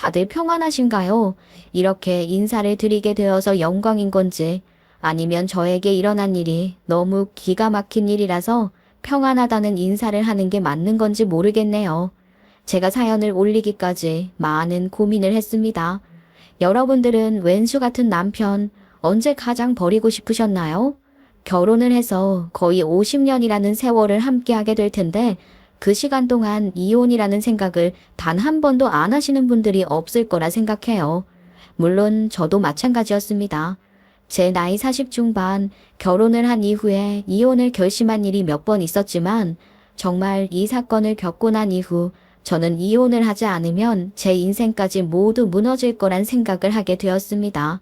다들 평안하신가요? 이렇게 인사를 드리게 되어서 영광인 건지 아니면 저에게 일어난 일이 너무 기가 막힌 일이라서 평안하다는 인사를 하는 게 맞는 건지 모르겠네요. 제가 사연을 올리기까지 많은 고민을 했습니다. 여러분들은 왼수 같은 남편 언제 가장 버리고 싶으셨나요? 결혼을 해서 거의 50년이라는 세월을 함께하게 될 텐데 그 시간 동안 이혼이라는 생각을 단 한 번도 안 하시는 분들이 없을 거라 생각해요. 물론 저도 마찬가지였습니다. 제 나이 40 중반 결혼을 한 이후에 이혼을 결심한 일이 몇 번 있었지만 정말 이 사건을 겪고 난 이후 저는 이혼을 하지 않으면 제 인생까지 모두 무너질 거란 생각을 하게 되었습니다.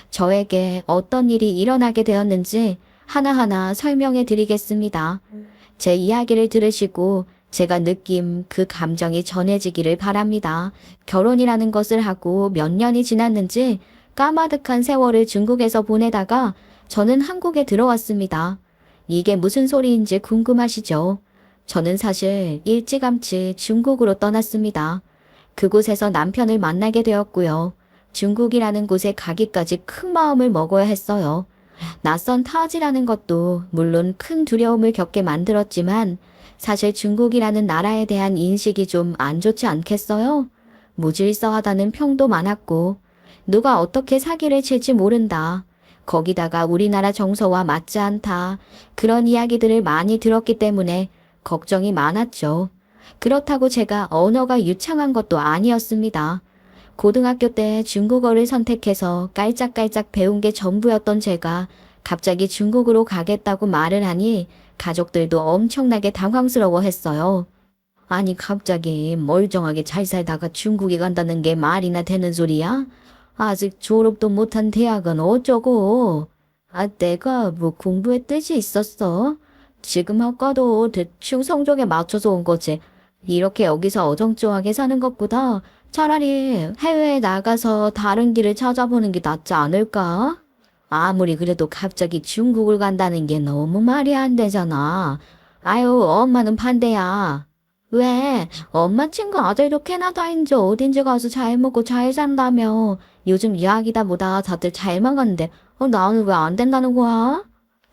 저에게 어떤 일이 일어나게 되었는지 하나하나 설명해 드리겠습니다. 제 이야기를 들으시고 제가 느낀 그 감정이 전해지기를 바랍니다. 결혼이라는 것을 하고 몇 년이 지났는지 까마득한 세월을 중국에서 보내다가 저는 한국에 들어왔습니다. 이게 무슨 소리인지 궁금하시죠? 저는 사실 일찌감치 중국으로 떠났습니다. 그곳에서 남편을 만나게 되었고요. 중국이라는 곳에 가기까지 큰 마음을 먹어야 했어요. 낯선 타지라는 것도 물론 큰 두려움을 겪게 만들었지만 사실 중국이라는 나라에 대한 인식이 좀 안 좋지 않겠어요? 무질서하다는 평도 많았고 누가 어떻게 사기를 칠지 모른다. 거기다가 우리나라 정서와 맞지 않다. 그런 이야기들을 많이 들었기 때문에 걱정이 많았죠. 그렇다고 제가 언어가 유창한 것도 아니었습니다. 고등학교 때 중국어를 선택해서 깔짝깔짝 배운 게 전부였던 제가 갑자기 중국으로 가겠다고 말을 하니 가족들도 엄청나게 당황스러워했어요. 아니 갑자기 멀쩡하게 잘 살다가 중국에 간다는 게 말이나 되는 소리야? 아직 졸업도 못한 대학은 어쩌고? 내가 뭐 공부에 뜻이 있었어? 지금 학과도 대충 성적에 맞춰서 온 거지. 이렇게 여기서 어정쩡하게 사는 것보다 차라리 해외에 나가서 다른 길을 찾아보는 게 낫지 않을까? 아무리 그래도 갑자기 중국을 간다는 게 너무 말이 안 되잖아. 아유, 엄마는 반대야. 왜? 엄마 친구 아들도 캐나다인지 어딘지 가서 잘 먹고 잘 산다며. 요즘 이야기다 보다 다들 잘만 가는데 나는 왜 안 된다는 거야?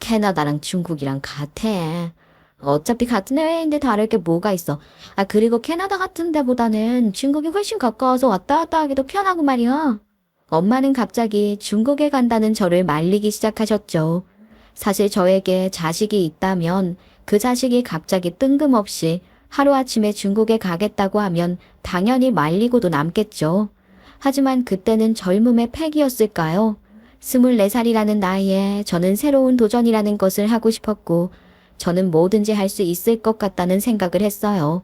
캐나다랑 중국이랑 같아. 어차피 같은 해외인데 다를 게 뭐가 있어. 그리고 캐나다 같은 데보다는 중국이 훨씬 가까워서 왔다 갔다 하기도 편하고 말이야. 엄마는 갑자기 중국에 간다는 저를 말리기 시작하셨죠. 사실 저에게 자식이 있다면 그 자식이 갑자기 뜬금없이 하루아침에 중국에 가겠다고 하면 당연히 말리고도 남겠죠. 하지만 그때는 젊음의 패기였을까요? 24살이라는 나이에 저는 새로운 도전이라는 것을 하고 싶었고 저는 뭐든지 할 수 있을 것 같다는 생각을 했어요.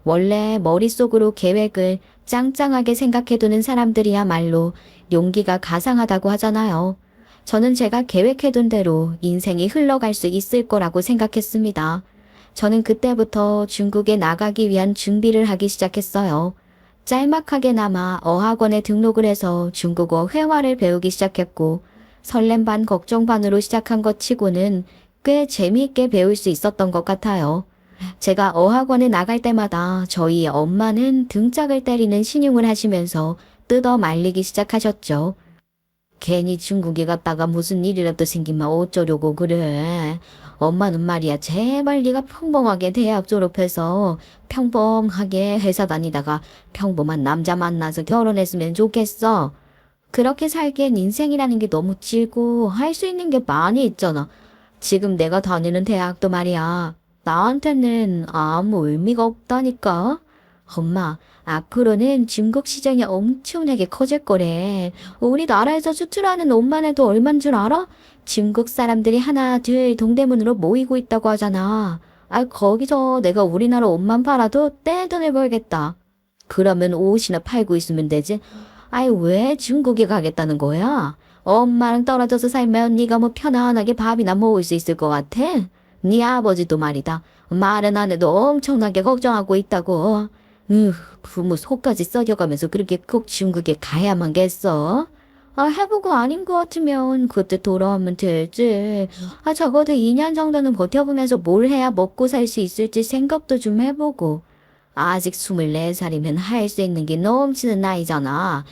원래 머릿속으로 계획을 짱짱하게 생각해두는 사람들이야말로 용기가 가상하다고 하잖아요. 저는 제가 계획해둔 대로 인생이 흘러갈 수 있을 거라고 생각했습니다. 저는 그때부터 중국에 나가기 위한 준비를 하기 시작했어요. 짤막하게나마 어학원에 등록을 해서 중국어 회화를 배우기 시작했고 설렘 반 걱정 반으로 시작한 것 치고는 꽤 재미있게 배울 수 있었던 것 같아요. 제가 어학원에 나갈 때마다 저희 엄마는 등짝을 때리는 신용을 하시면서 뜯어 말리기 시작하셨죠. 괜히 중국에 갔다가 무슨 일이라도 생기면 어쩌려고 그래. 엄마는 말이야 제발 네가 평범하게 대학 졸업해서 평범하게 회사 다니다가 평범한 남자 만나서 결혼했으면 좋겠어. 그렇게 살기엔 인생이라는 게 너무 길고 할 수 있는 게 많이 있잖아. 지금 내가 다니는 대학도 말이야. 나한테는 아무 의미가 없다니까. 엄마, 앞으로는 중국 시장이 엄청나게 커질 거래. 우리나라에서 수출하는 옷만 해도 얼만 줄 알아? 중국 사람들이 하나 둘 동대문으로 모이고 있다고 하잖아. 거기서 내가 우리나라 옷만 팔아도 떼돈을 벌겠다. 그러면 옷이나 팔고 있으면 되지. 왜 중국에 가겠다는 거야? 엄마랑 떨어져서 살면 네가 뭐 편안하게 밥이나 먹을 수 있을 것 같아? 네 아버지도 말이다. 말은 안 해도 엄청나게 걱정하고 있다고. 부모 속까지 썩여가면서 그렇게 꼭 중국에 가야만 겠어? 해보고 아닌 것 같으면 그때 돌아오면 되지. 적어도 2년 정도는 버텨보면서 뭘 해야 먹고 살 수 있을지 생각도 좀 해보고. 아직 24살이면 할 수 있는 게 넘치는 나이잖아.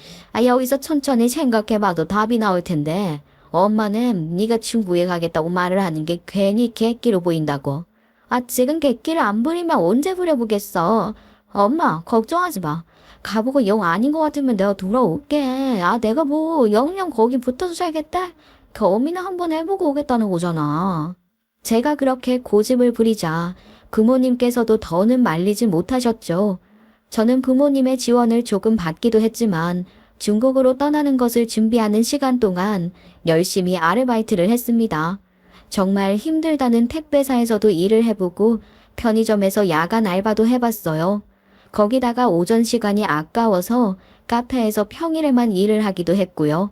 여기서 천천히 생각해봐도 답이 나올 텐데 엄마는 네가 중국에 가겠다고 말을 하는 게 괜히 객기로 보인다고. 지금 객기를 안 부리면 언제 부려보겠어. 엄마 걱정하지 마. 가보고 영 아닌 것 같으면 내가 돌아올게. 내가 뭐 영영 거기 붙어서 살겠다? 경험이나 한번 해보고 오겠다는 거잖아. 제가 그렇게 고집을 부리자 부모님께서도 더는 말리지 못하셨죠. 저는 부모님의 지원을 조금 받기도 했지만 중국으로 떠나는 것을 준비하는 시간 동안 열심히 아르바이트를 했습니다. 정말 힘들다는 택배사에서도 일을 해보고 편의점에서 야간 알바도 해봤어요. 거기다가 오전 시간이 아까워서 카페에서 평일에만 일을 하기도 했고요.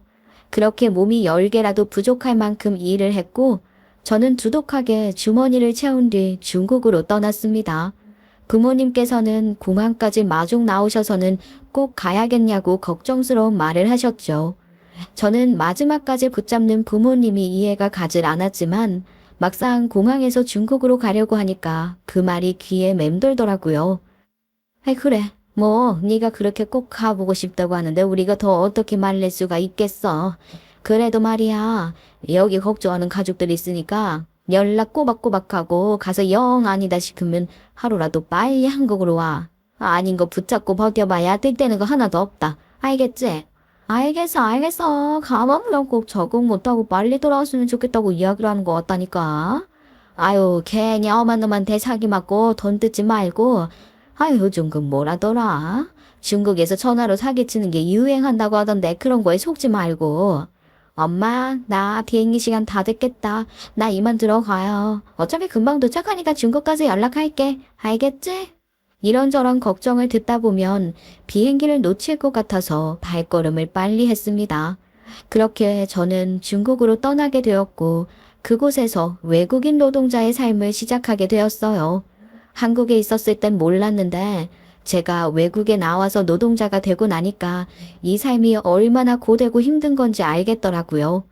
그렇게 몸이 10개라도 부족할 만큼 일을 했고 저는 두둑하게 주머니를 채운 뒤 중국으로 떠났습니다. 부모님께서는 공항까지 마중 나오셔서는 꼭 가야겠냐고 걱정스러운 말을 하셨죠. 저는 마지막까지 붙잡는 부모님이 이해가 가질 않았지만 막상 공항에서 중국으로 가려고 하니까 그 말이 귀에 맴돌더라고요. 그래. 뭐 네가 그렇게 꼭 가보고 싶다고 하는데 우리가 더 어떻게 말릴 수가 있겠어. 그래도 말이야. 여기 걱정하는 가족들이 있으니까 연락 꼬박꼬박하고 가서 영 아니다 싶으면 하루라도 빨리 한국으로 와. 아닌 거 붙잡고 버텨봐야 뜰때는 거 하나도 없다. 알겠지? 알겠어. 가만보면 꼭 적응 못하고 빨리 돌아왔으면 좋겠다고 이야기를 하는 거 같다니까. 아유 괜히 엄한 놈한테 사기 맞고 돈 뜯지 말고 요즘 그 뭐라더라? 중국에서 전화로 사기치는 게 유행한다고 하던데 그런 거에 속지 말고. 엄마, 나 비행기 시간 다 됐겠다. 나 이만 들어가요. 어차피 금방 도착하니까 중국까지 연락할게. 알겠지? 이런저런 걱정을 듣다 보면 비행기를 놓칠 것 같아서 발걸음을 빨리 했습니다. 그렇게 저는 중국으로 떠나게 되었고 그곳에서 외국인 노동자의 삶을 시작하게 되었어요. 한국에 있었을 땐 몰랐는데 제가 외국에 나와서 노동자가 되고 나니까 이 삶이 얼마나 고되고 힘든 건지 알겠더라고요.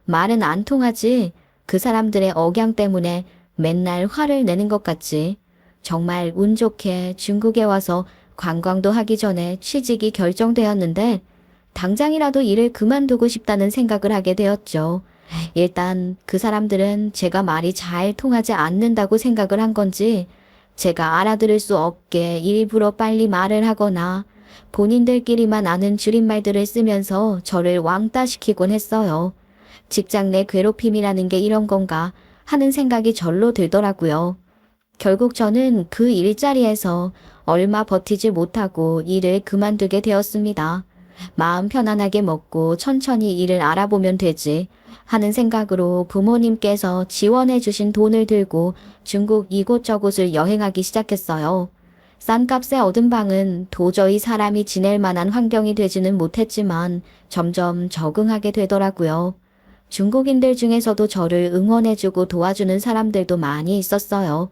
말은 안 통하지. 그 사람들의 억양 때문에 맨날 화를 내는 것 같지. 정말 운 좋게 중국에 와서 관광도 하기 전에 취직이 결정되었는데 당장이라도 일을 그만두고 싶다는 생각을 하게 되었죠. 일단 그 사람들은 제가 말이 잘 통하지 않는다고 생각을 한 건지 제가 알아들을 수 없게 일부러 빨리 말을 하거나 본인들끼리만 아는 줄임말들을 쓰면서 저를 왕따시키곤 했어요. 직장 내 괴롭힘이라는 게 이런 건가 하는 생각이 절로 들더라고요. 결국 저는 그 일자리에서 얼마 버티지 못하고 일을 그만두게 되었습니다. 마음 편안하게 먹고 천천히 일을 알아보면 되지 하는 생각으로 부모님께서 지원해 주신 돈을 들고 중국 이곳저곳을 여행하기 시작했어요. 싼 값에 얻은 방은 도저히 사람이 지낼 만한 환경이 되지는 못했지만 점점 적응하게 되더라고요. 중국인들 중에서도 저를 응원해주고 도와주는 사람들도 많이 있었어요.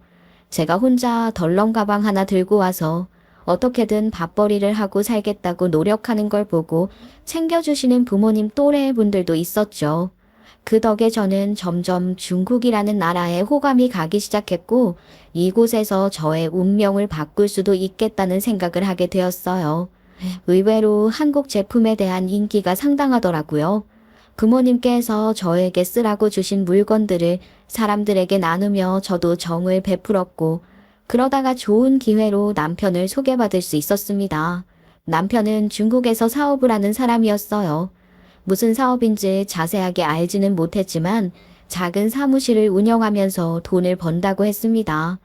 제가 혼자 덜렁 가방 하나 들고 와서 어떻게든 밥벌이를 하고 살겠다고 노력하는 걸 보고 챙겨주시는 부모님 또래 분들도 있었죠. 그 덕에 저는 점점 중국이라는 나라에 호감이 가기 시작했고 이곳에서 저의 운명을 바꿀 수도 있겠다는 생각을 하게 되었어요. 의외로 한국 제품에 대한 인기가 상당하더라고요. 부모님께서 저에게 쓰라고 주신 물건들을 사람들에게 나누며 저도 정을 베풀었고 그러다가 좋은 기회로 남편을 소개받을 수 있었습니다. 남편은 중국에서 사업을 하는 사람이었어요. 무슨 사업인지 자세하게 알지는 못했지만 작은 사무실을 운영하면서 돈을 번다고 했습니다.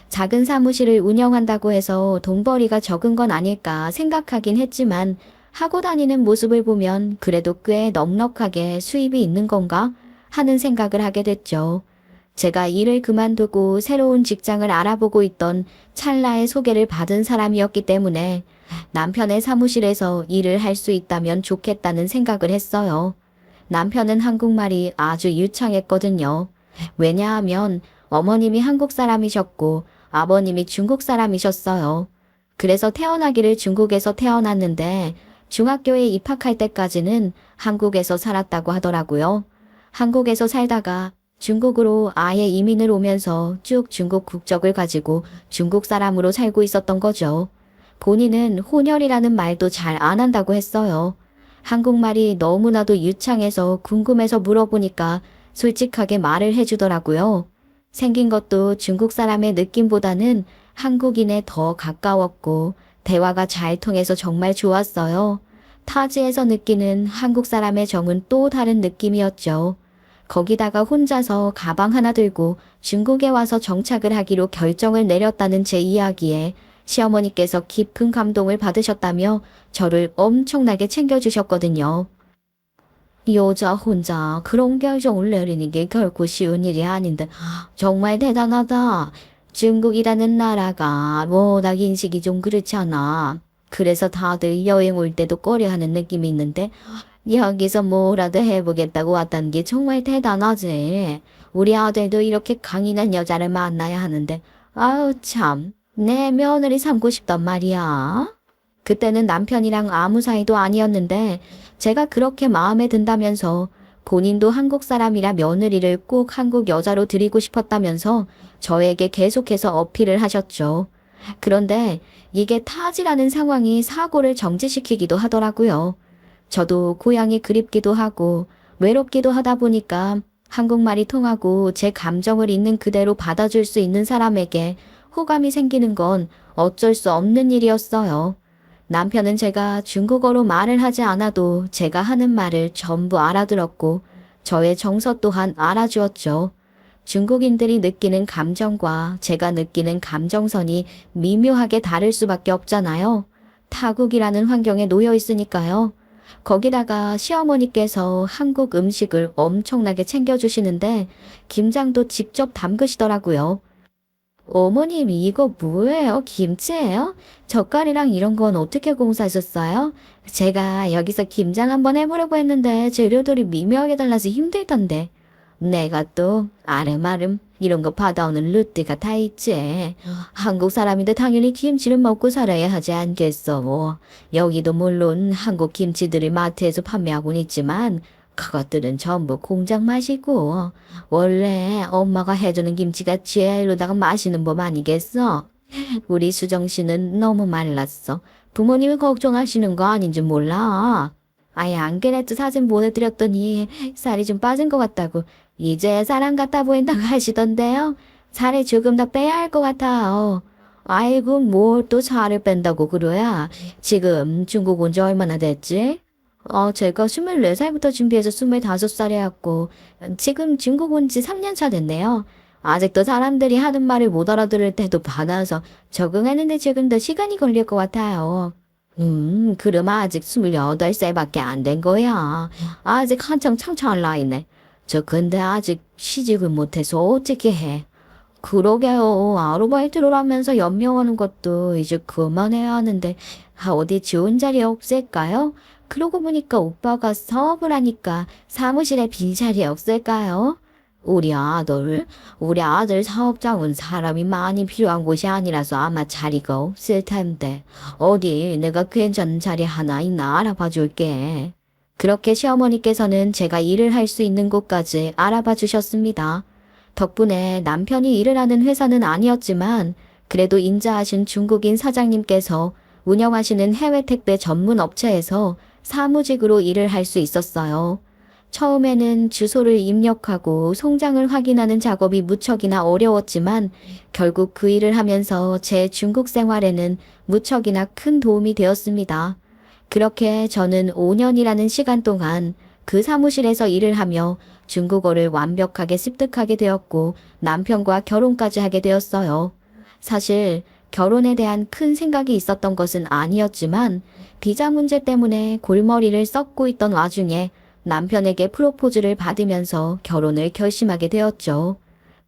작은 사무실을 운영한다고 해서 돈벌이가 적은 건 아닐까 생각하긴 했지만 하고 다니는 모습을 보면 그래도 꽤 넉넉하게 수입이 있는 건가 하는 생각을 하게 됐죠. 제가 일을 그만두고 새로운 직장을 알아보고 있던 찰나에 소개를 받은 사람이었기 때문에 남편의 사무실에서 일을 할 수 있다면 좋겠다는 생각을 했어요. 남편은 한국말이 아주 유창했거든요. 왜냐하면 어머님이 한국 사람이셨고 아버님이 중국 사람이셨어요. 그래서 태어나기를 중국에서 태어났는데 중학교에 입학할 때까지는 한국에서 살았다고 하더라고요. 한국에서 살다가 중국으로 아예 이민을 오면서 쭉 중국 국적을 가지고 중국 사람으로 살고 있었던 거죠. 본인은 혼혈이라는 말도 잘 안 한다고 했어요. 한국말이 너무나도 유창해서 궁금해서 물어보니까 솔직하게 말을 해주더라고요. 생긴 것도 중국 사람의 느낌보다는 한국인에 더 가까웠고 대화가 잘 통해서 정말 좋았어요. 타지에서 느끼는 한국 사람의 정은 또 다른 느낌이었죠. 거기다가 혼자서 가방 하나 들고 중국에 와서 정착을 하기로 결정을 내렸다는 제 이야기에 시어머니께서 깊은 감동을 받으셨다며 저를 엄청나게 챙겨주셨거든요. 여자 혼자 그런 결정을 내리는 게 결코 쉬운 일이 아닌데 정말 대단하다. 중국이라는 나라가 워낙 인식이 좀 그렇잖아. 그래서 다들 여행 올 때도 꺼려하는 느낌이 있는데 여기서 뭐라도 해보겠다고 왔다는 게 정말 대단하지. 우리 아들도 이렇게 강인한 여자를 만나야 하는데 아우 참 내 며느리 삼고 싶단 말이야. 그때는 남편이랑 아무 사이도 아니었는데 제가 그렇게 마음에 든다면서 본인도 한국 사람이라 며느리를 꼭 한국 여자로 드리고 싶었다면서 저에게 계속해서 어필을 하셨죠. 그런데 이게 타지라는 상황이 사고를 정지시키기도 하더라고요. 저도 고향이 그립기도 하고 외롭기도 하다 보니까 한국말이 통하고 제 감정을 있는 그대로 받아줄 수 있는 사람에게 호감이 생기는 건 어쩔 수 없는 일이었어요. 남편은 제가 중국어로 말을 하지 않아도 제가 하는 말을 전부 알아들었고 저의 정서 또한 알아주었죠. 중국인들이 느끼는 감정과 제가 느끼는 감정선이 미묘하게 다를 수밖에 없잖아요. 타국이라는 환경에 놓여 있으니까요. 거기다가 시어머니께서 한국 음식을 엄청나게 챙겨주시는데 김장도 직접 담그시더라고요. 어머님 이거 뭐예요? 김치예요? 젓갈이랑 이런 건 어떻게 공사하셨어요? 제가 여기서 김장 한번 해보려고 했는데 재료들이 미묘하게 달라서 힘들던데. 내가 또 아름아름 이런 거 받아오는 루트가 다 있지. 한국 사람인데 당연히 김치를 먹고 살아야 하지 않겠어. 뭐. 여기도 물론 한국 김치들을 마트에서 판매하고는 있지만 그것들은 전부 공장 맛이고 원래 엄마가 해주는 김치가 제일로다가 맛있는 법 아니겠어? 우리 수정 씨는 너무 말랐어. 부모님이 걱정하시는 거 아닌지 몰라. 아예 안 그래도 사진 보내드렸더니 살이 좀 빠진 것 같다고 이제 사람 같아 보인다고 하시던데요. 살을 조금 더 빼야 할 것 같아요. 아이고 뭘 또 살을 뺀다고 그러야. 지금 중국 온 지 얼마나 됐지? 제가 24살부터 준비해서 25살에 왔고 지금 중국 온 지 3년 차 됐네요. 아직도 사람들이 하는 말을 못 알아들을 때도 많아서 적응하는데 조금 더 시간이 걸릴 것 같아요. 그럼 아직 28살밖에 안 된 거야. 아직 한창 창창할 나이네. 저 근데 아직 시집을 못해서 어떻게 해? 그러게요. 아르바이트를 하면서 연명하는 것도 이제 그만해야 하는데 어디 좋은 자리 없을까요? 그러고 보니까 오빠가 사업을 하니까 사무실에 빈 자리 없을까요? 우리 아들 사업장은 사람이 많이 필요한 곳이 아니라서 아마 자리가 없을 텐데 어디 내가 괜찮은 자리 하나 있나 알아봐 줄게. 그렇게 시어머니께서는 제가 일을 할 수 있는 곳까지 알아봐 주셨습니다. 덕분에 남편이 일을 하는 회사는 아니었지만 그래도 인자하신 중국인 사장님께서 운영하시는 해외 택배 전문 업체에서 사무직으로 일을 할 수 있었어요. 처음에는 주소를 입력하고 송장을 확인하는 작업이 무척이나 어려웠지만 결국 그 일을 하면서 제 중국 생활에는 무척이나 큰 도움이 되었습니다. 그렇게 저는 5년이라는 시간 동안 그 사무실에서 일을 하며 중국어를 완벽하게 습득하게 되었고 남편과 결혼까지 하게 되었어요. 사실 결혼에 대한 큰 생각이 있었던 것은 아니었지만 비자 문제 때문에 골머리를 썩고 있던 와중에 남편에게 프로포즈를 받으면서 결혼을 결심하게 되었죠.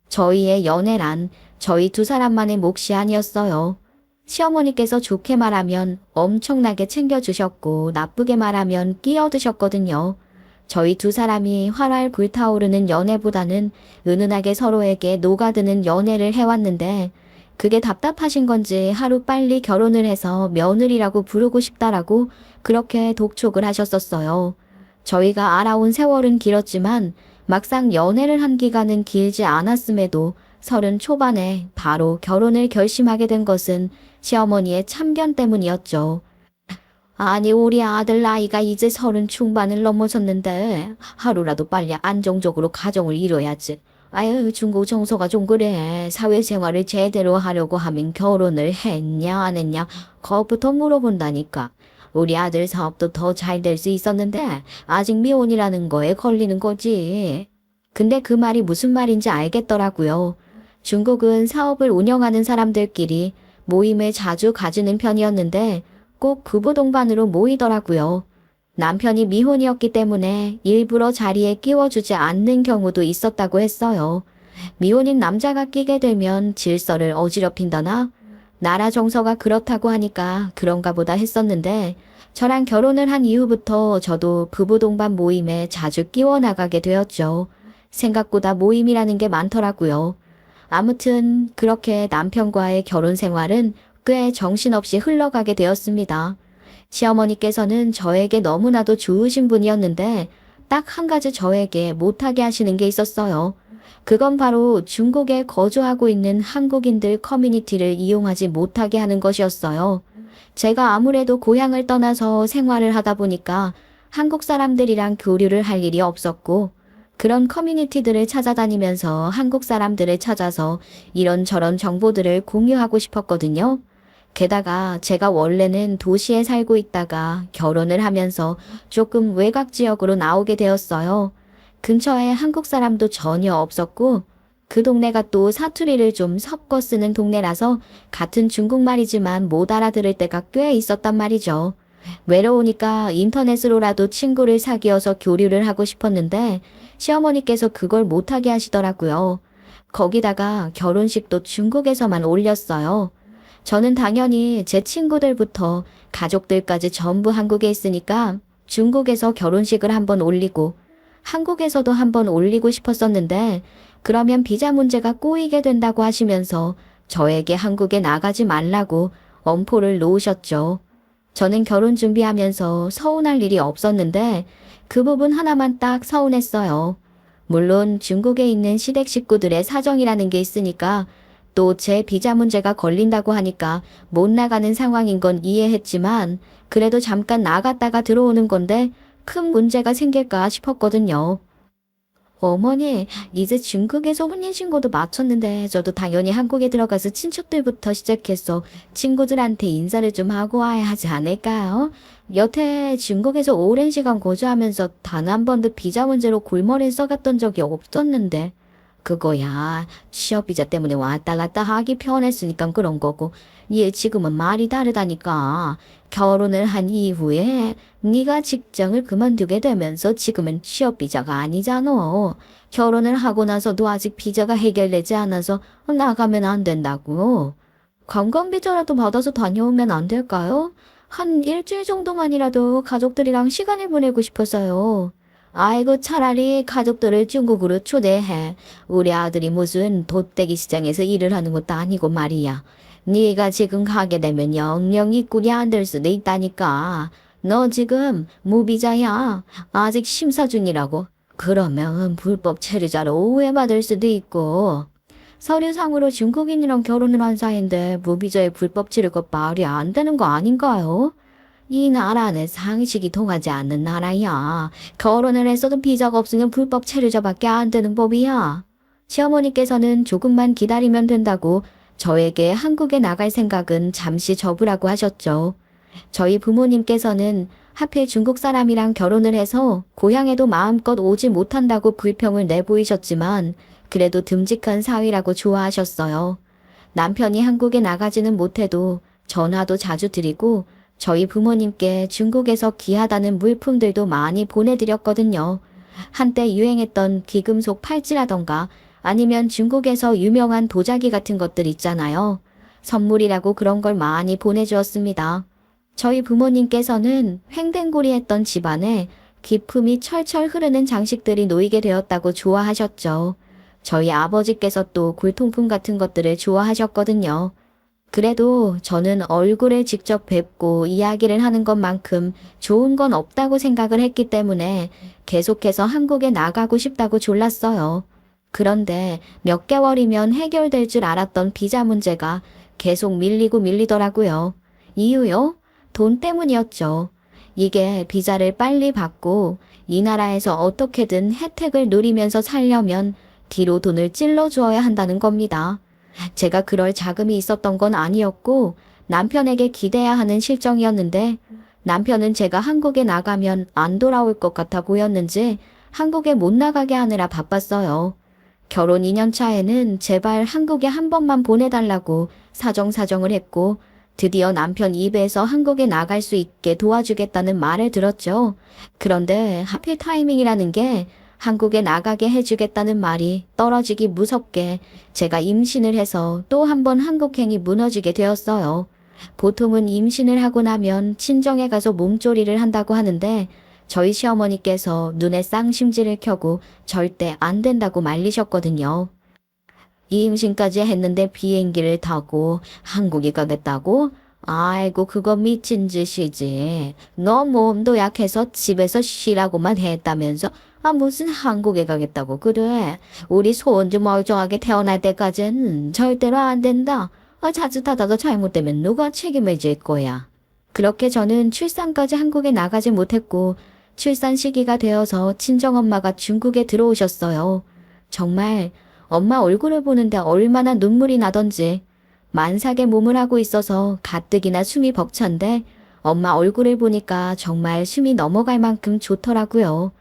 저희의 연애란 저희 두 사람만의 몫이 아니었어요. 시어머니께서 좋게 말하면 엄청나게 챙겨주셨고 나쁘게 말하면 끼어드셨거든요. 저희 두 사람이 활활 불타오르는 연애보다는 은은하게 서로에게 녹아드는 연애를 해왔는데 그게 답답하신 건지 하루 빨리 결혼을 해서 며느리라고 부르고 싶다라고 그렇게 독촉을 하셨었어요. 저희가 알아온 세월은 길었지만 막상 연애를 한 기간은 길지 않았음에도 서른 초반에 바로 결혼을 결심하게 된 것은 시어머니의 참견 때문이었죠. 아니, 우리 아들 나이가 이제 서른 중반을 넘어섰는데 하루라도 빨리 안정적으로 가정을 이뤄야지. 아유, 중고 정서가 좀 그래. 사회생활을 제대로 하려고 하면 결혼을 했냐 안 했냐 그것부터 물어본다니까. 우리 아들 사업도 더 잘 될 수 있었는데 아직 미혼이라는 거에 걸리는 거지. 근데 그 말이 무슨 말인지 알겠더라고요. 중국은 사업을 운영하는 사람들끼리 모임을 자주 가지는 편이었는데 꼭 부부 동반으로 모이더라고요. 남편이 미혼이었기 때문에 일부러 자리에 끼워주지 않는 경우도 있었다고 했어요. 미혼인 남자가 끼게 되면 질서를 어지럽힌다나? 나라 정서가 그렇다고 하니까 그런가 보다 했었는데 저랑 결혼을 한 이후부터 저도 부부 동반 모임에 자주 끼워 나가게 되었죠. 생각보다 모임이라는 게 많더라고요. 아무튼 그렇게 남편과의 결혼 생활은 꽤 정신없이 흘러가게 되었습니다. 시어머니께서는 저에게 너무나도 좋으신 분이었는데 딱 한 가지 저에게 못하게 하시는 게 있었어요. 그건 바로 중국에 거주하고 있는 한국인들 커뮤니티를 이용하지 못하게 하는 것이었어요. 제가 아무래도 고향을 떠나서 생활을 하다 보니까 한국 사람들이랑 교류를 할 일이 없었고 그런 커뮤니티들을 찾아다니면서 한국 사람들을 찾아서 이런저런 정보들을 공유하고 싶었거든요. 게다가 제가 원래는 도시에 살고 있다가 결혼을 하면서 조금 외곽 지역으로 나오게 되었어요. 근처에 한국 사람도 전혀 없었고 그 동네가 또 사투리를 좀 섞어 쓰는 동네라서 같은 중국말이지만 못 알아들을 때가 꽤 있었단 말이죠. 외로우니까 인터넷으로라도 친구를 사귀어서 교류를 하고 싶었는데 시어머니께서 그걸 못하게 하시더라고요. 거기다가 결혼식도 중국에서만 올렸어요. 저는 당연히 제 친구들부터 가족들까지 전부 한국에 있으니까 중국에서 결혼식을 한번 올리고 한국에서도 한번 올리고 싶었었는데 그러면 비자 문제가 꼬이게 된다고 하시면서 저에게 한국에 나가지 말라고 엄포를 놓으셨죠. 저는 결혼 준비하면서 서운할 일이 없었는데 그 부분 하나만 딱 서운했어요. 물론 중국에 있는 시댁 식구들의 사정이라는 게 있으니까 또 제 비자 문제가 걸린다고 하니까 못 나가는 상황인 건 이해했지만 그래도 잠깐 나갔다가 들어오는 건데 큰 문제가 생길까 싶었거든요. 어머니, 이제 중국에서 혼인신고도 마쳤는데 저도 당연히 한국에 들어가서 친척들부터 시작해서 친구들한테 인사를 좀 하고 와야 하지 않을까요? 여태 중국에서 오랜 시간 거주하면서 단 한 번도 비자 문제로 골머리를 써갔던 적이 없었는데 그거야 취업 비자 때문에 왔다 갔다 하기 편했으니까 그런 거고 얘 지금은 말이 다르다니까. 결혼을 한 이후에 네가 직장을 그만두게 되면서 지금은 취업 비자가 아니잖아. 결혼을 하고 나서도 아직 비자가 해결되지 않아서 나가면 안 된다고. 관광 비자라도 받아서 다녀오면 안 될까요? 한 일주일 정도만이라도 가족들이랑 시간을 보내고 싶어서요. 아이고, 차라리 가족들을 중국으로 초대해. 우리 아들이 무슨 돗대기 시장에서 일을 하는 것도 아니고 말이야. 네가 지금 가게 되면 영영 입국이 안 될 수도 있다니까. 너 지금 무비자야. 아직 심사 중이라고. 그러면 불법 체류자로 오해받을 수도 있고. 서류상으로 중국인이랑 결혼을 한 사이인데 무비자에 불법 체류가 말이 안 되는 거 아닌가요? 이 나라는 상식이 통하지 않는 나라야. 결혼을 했어도 비자가 없으면 불법 체류자밖에 안 되는 법이야. 시어머니께서는 조금만 기다리면 된다고 저에게 한국에 나갈 생각은 잠시 접으라고 하셨죠. 저희 부모님께서는 하필 중국 사람이랑 결혼을 해서 고향에도 마음껏 오지 못한다고 불평을 내보이셨지만 그래도 듬직한 사위라고 좋아하셨어요. 남편이 한국에 나가지는 못해도 전화도 자주 드리고 저희 부모님께 중국에서 귀하다는 물품들도 많이 보내드렸거든요. 한때 유행했던 귀금속 팔찌라던가 아니면 중국에서 유명한 도자기 같은 것들 있잖아요. 선물이라고 그런 걸 많이 보내주었습니다. 저희 부모님께서는 횡댕고리했던 집안에 기품이 철철 흐르는 장식들이 놓이게 되었다고 좋아하셨죠. 저희 아버지께서 또 골통품 같은 것들을 좋아하셨거든요. 그래도 저는 얼굴을 직접 뵙고 이야기를 하는 것만큼 좋은 건 없다고 생각을 했기 때문에 계속해서 한국에 나가고 싶다고 졸랐어요. 그런데 몇 개월이면 해결될 줄 알았던 비자 문제가 계속 밀리고 밀리더라고요. 이유요? 돈 때문이었죠. 이게 비자를 빨리 받고 이 나라에서 어떻게든 혜택을 누리면서 살려면 뒤로 돈을 찔러 주어야 한다는 겁니다. 제가 그럴 자금이 있었던 건 아니었고 남편에게 기대야 하는 실정이었는데 남편은 제가 한국에 나가면 안 돌아올 것 같아 보였는지 한국에 못 나가게 하느라 바빴어요. 결혼 2년 차에는 제발 한국에 한 번만 보내달라고 사정사정을 했고 드디어 남편 입에서 한국에 나갈 수 있게 도와주겠다는 말을 들었죠. 그런데 하필 타이밍이라는 게 한국에 나가게 해주겠다는 말이 떨어지기 무섭게 제가 임신을 해서 또 한 번 한국행이 무너지게 되었어요. 보통은 임신을 하고 나면 친정에 가서 몸조리를 한다고 하는데 저희 시어머니께서 눈에 쌍심지를 켜고 절대 안 된다고 말리셨거든요. 이 임신까지 했는데 비행기를 타고 한국에 가겠다고? 아이고 그거 미친 짓이지. 너 몸도 약해서 집에서 쉬라고만 했다면서 무슨 한국에 가겠다고 그래. 우리 손주 멀쩡하게 태어날 때까지는 절대로 안 된다. 자칫하다가 잘못되면 누가 책임을 질 거야. 그렇게 저는 출산까지 한국에 나가지 못했고 출산 시기가 되어서 친정엄마가 중국에 들어오셨어요. 정말 엄마 얼굴을 보는데 얼마나 눈물이 나던지 만삭의 몸을 하고 있어서 가뜩이나 숨이 벅찬데 엄마 얼굴을 보니까 정말 숨이 넘어갈 만큼 좋더라고요.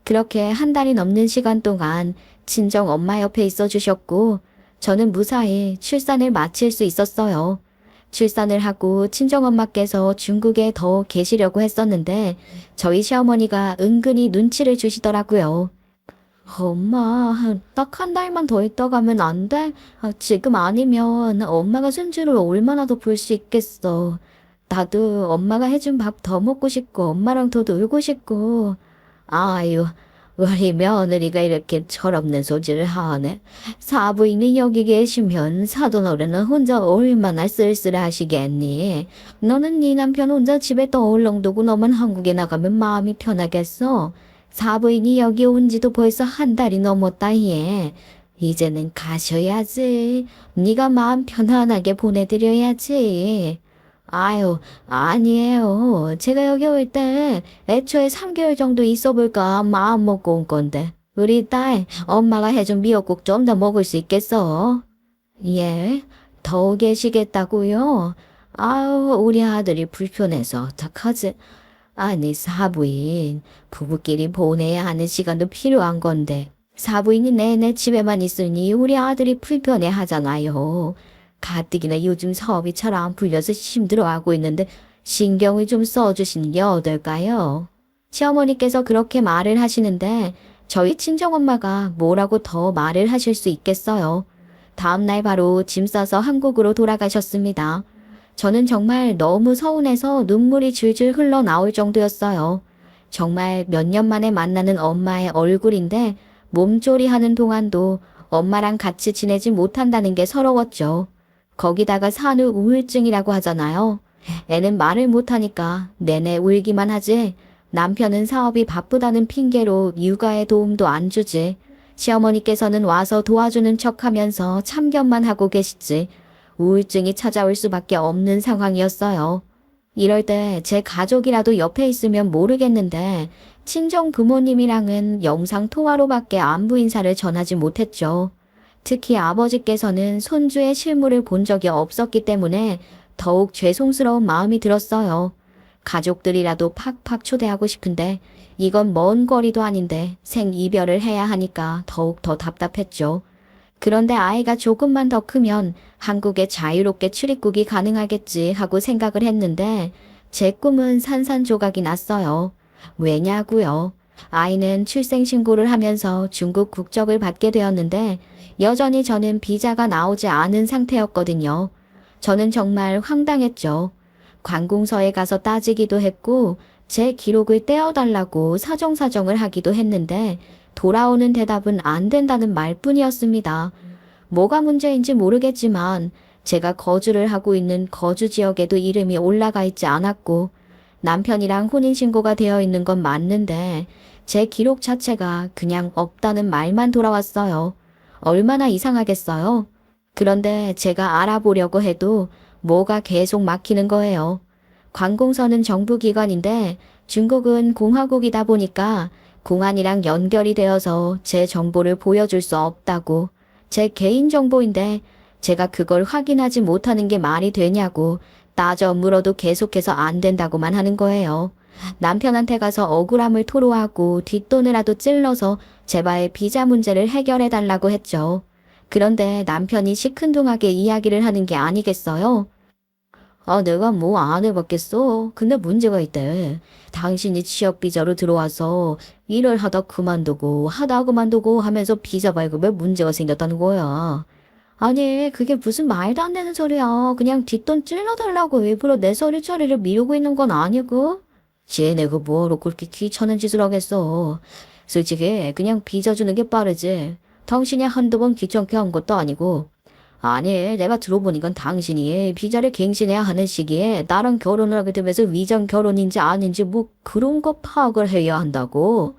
그렇게 한 달이 넘는 시간 동안 친정 엄마 옆에 있어 주셨고 저는 무사히 출산을 마칠 수 있었어요. 출산을 하고 친정엄마께서 중국에 더 계시려고 했었는데 저희 시어머니가 은근히 눈치를 주시더라고요. 엄마, 딱 한 달만 더 있다 가면 안 돼? 지금 아니면 엄마가 손주를 얼마나 더 볼 수 있겠어. 나도 엄마가 해준 밥 더 먹고 싶고 엄마랑 더 놀고 싶고. 아유, 우리 며느리가 이렇게 철없는 소리를 하네. 사부인이 여기 계시면 사돈어른은 혼자 얼마나 쓸쓸하시겠니? 너는 네 남편 혼자 집에 떠얼렁 두고 너만 한국에 나가면 마음이 편하겠어? 사부인이 여기 온 지도 벌써 한 달이 넘었다 얘. 이제는 가셔야지. 네가 마음 편안하게 보내드려야지. 아유, 아니에요. 제가 여기 올 때 애초에 3개월 정도 있어 볼까 마음 먹고 온 건데. 우리 딸, 엄마가 해준 미역국 좀 더 먹을 수 있겠어? 예, 더 계시겠다고요? 아유, 우리 아들이 불편해서 어떡하지? 아니, 사부인, 부부끼리 보내야 하는 시간도 필요한 건데, 사부인이 내내 집에만 있으니 우리 아들이 불편해 하잖아요. 가뜩이나 요즘 사업이 잘 안 풀려서 힘들어하고 있는데, 신경을 좀 써주시는 게 어떨까요? 시어머니께서 그렇게 말을 하시는데, 저희 친정엄마가 뭐라고 더 말을 하실 수 있겠어요. 다음날 바로 짐 싸서 한국으로 돌아가셨습니다. 저는 정말 너무 서운해서 눈물이 줄줄 흘러나올 정도였어요. 정말 몇 년 만에 만나는 엄마의 얼굴인데 몸조리하는 동안도 엄마랑 같이 지내지 못한다는 게 서러웠죠. 거기다가 산후 우울증이라고 하잖아요. 애는 말을 못하니까 내내 울기만 하지. 남편은 사업이 바쁘다는 핑계로 육아에 도움도 안 주지. 시어머니께서는 와서 도와주는 척하면서 참견만 하고 계시지. 우울증이 찾아올 수밖에 없는 상황이었어요. 이럴 때 제 가족이라도 옆에 있으면 모르겠는데 친정 부모님이랑은 영상 통화로밖에 안부 인사를 전하지 못했죠. 특히 아버지께서는 손주의 실물을 본 적이 없었기 때문에 더욱 죄송스러운 마음이 들었어요. 가족들이라도 팍팍 초대하고 싶은데 이건 먼 거리도 아닌데 생이별을 해야 하니까 더욱 더 답답했죠. 그런데 아이가 조금만 더 크면 한국에 자유롭게 출입국이 가능하겠지 하고 생각을 했는데 제 꿈은 산산조각이 났어요. 왜냐고요? 아이는 출생신고를 하면서 중국 국적을 받게 되었는데 여전히 저는 비자가 나오지 않은 상태였거든요. 저는 정말 황당했죠. 관공서에 가서 따지기도 했고 제 기록을 떼어달라고 사정사정을 하기도 했는데 돌아오는 대답은 안 된다는 말뿐이었습니다. 뭐가 문제인지 모르겠지만 제가 거주를 하고 있는 거주 지역에도 이름이 올라가 있지 않았고 남편이랑 혼인신고가 되어 있는 건 맞는데 제 기록 자체가 그냥 없다는 말만 돌아왔어요. 얼마나 이상하겠어요. 그런데 제가 알아보려고 해도 뭐가 계속 막히는 거예요. 관공서는 정부기관인데 중국은 공화국이다 보니까 공안이랑 연결이 되어서 제 정보를 보여줄 수 없다고. 제 개인정보인데 제가 그걸 확인하지 못하는 게 말이 되냐고 따져 물어도 계속해서 안 된다고만 하는 거예요. 남편한테 가서 억울함을 토로하고 뒷돈이라도 찔러서 제발 비자 문제를 해결해 달라고 했죠. 그런데 남편이 시큰둥하게 이야기를 하는 게 아니겠어요? 내가 뭐 안 해봤겠어. 근데 문제가 있대. 당신이 취업 비자로 들어와서 일을 하다 그만두고 하다 그만두고 하면서 비자 발급에 문제가 생겼다는 거야. 아니, 그게 무슨 말도 안 되는 소리야. 그냥 뒷돈 찔러달라고 일부러 내 서류 처리를 미루고 있는 건 아니고. 쟤네 그 뭐로 그렇게 귀찮은 짓을 하겠어. 솔직히 그냥 비자 주는 게 빠르지. 당신이 한두 번 귀찮게 한 것도 아니고. 아니, 내가 들어보니까 당신이 비자를 갱신해야 하는 시기에 나랑 결혼을 하게 되면서 위장 결혼인지 아닌지 뭐 그런 거 파악을 해야 한다고.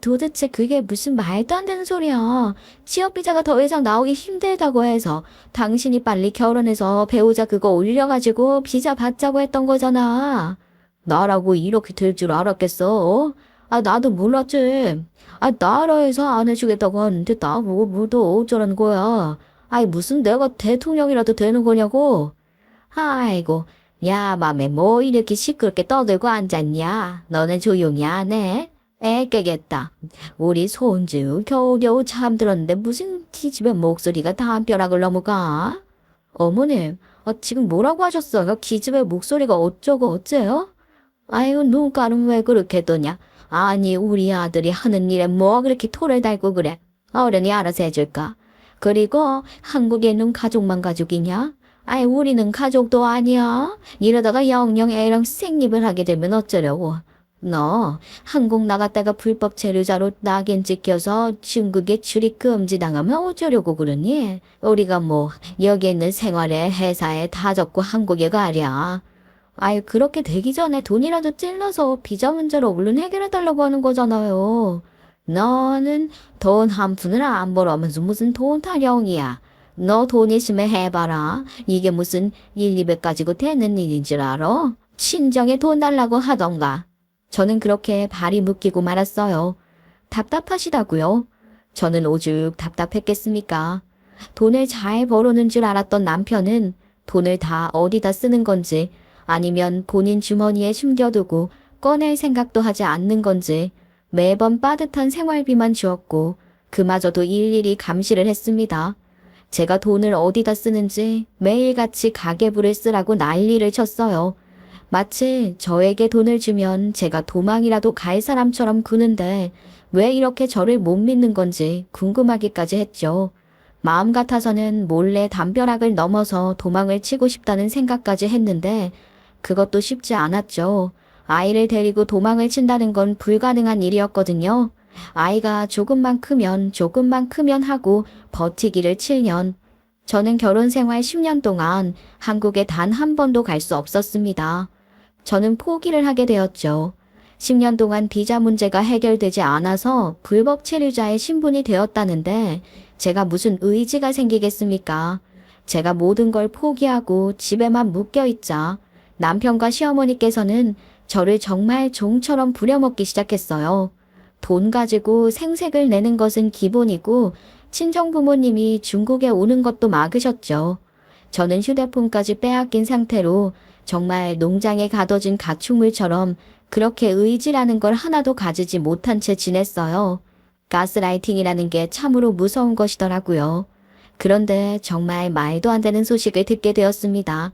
도대체 그게 무슨 말도 안 되는 소리야. 취업 비자가 더 이상 나오기 힘들다고 해서 당신이 빨리 결혼해서 배우자 그거 올려가지고 비자 받자고 했던 거잖아. 나라고 이렇게 될 줄 알았겠어? 나도 몰랐지. 나라에서 안 해주겠다고 하는데 나뭐 어쩌라는 거야. 무슨 내가 대통령이라도 되는 거냐고. 아이고, 야, 맘에 뭐 이렇게 시끄럽게 떠들고 앉았냐. 너는 조용히 안 해. 애 깨겠다. 우리 손주 겨우겨우 잠들었는데 무슨 기집애 목소리가 담벼락을 넘어가? 어머님, 지금 뭐라고 하셨어요? 기집애 목소리가 어쩌고 어째요? 아유, 눈가는 왜 그렇게 뜨냐? 아니, 우리 아들이 하는 일에 뭐 그렇게 토를 달고 그래? 어른이 알아서 해줄까? 그리고 한국에 있는 가족만 가족이냐? 우리는 가족도 아니야. 이러다가 영영 애랑 생립을 하게 되면 어쩌려고. 너 한국 나갔다가 불법 체류자로 낙인 찍혀서 중국에 출입 금지당하면 어쩌려고 그러니? 우리가 뭐 여기 있는 생활에 회사에 다 접고 한국에 가랴. 그렇게 되기 전에 돈이라도 찔러서 비자 문제를 얼른 해결해달라고 하는 거잖아요. 너는 돈 한 푼을 안 벌어면서 무슨 돈 타령이야. 너 돈 있으면 해봐라. 이게 무슨 1, 200 가지고 되는 일인 줄 알아? 친정에 돈 달라고 하던가. 저는 그렇게 발이 묶이고 말았어요. 답답하시다고요? 저는 오죽 답답했겠습니까? 돈을 잘 벌어는 줄 알았던 남편은 돈을 다 어디다 쓰는 건지 아니면 본인 주머니에 숨겨두고 꺼낼 생각도 하지 않는 건지 매번 빠듯한 생활비만 주었고 그마저도 일일이 감시를 했습니다. 제가 돈을 어디다 쓰는지 매일같이 가계부를 쓰라고 난리를 쳤어요. 마치 저에게 돈을 주면 제가 도망이라도 갈 사람처럼 구는데 왜 이렇게 저를 못 믿는 건지 궁금하기까지 했죠. 마음 같아서는 몰래 담벼락을 넘어서 도망을 치고 싶다는 생각까지 했는데 그것도 쉽지 않았죠. 아이를 데리고 도망을 친다는 건 불가능한 일이었거든요. 아이가 조금만 크면 하고 버티기를 7년. 저는 결혼 생활 10년 동안 한국에 단 한 번도 갈 수 없었습니다. 저는 포기를 하게 되었죠. 10년 동안 비자 문제가 해결되지 않아서 불법 체류자의 신분이 되었다는데 제가 무슨 의지가 생기겠습니까? 제가 모든 걸 포기하고 집에만 묶여있자 남편과 시어머니께서는 저를 정말 종처럼 부려먹기 시작했어요. 돈 가지고 생색을 내는 것은 기본이고 친정 부모님이 중국에 오는 것도 막으셨죠. 저는 휴대폰까지 빼앗긴 상태로 정말 농장에 가둬진 가축물처럼 그렇게 의지라는 걸 하나도 가지지 못한 채 지냈어요. 가스라이팅이라는 게 참으로 무서운 것이더라고요. 그런데 정말 말도 안 되는 소식을 듣게 되었습니다.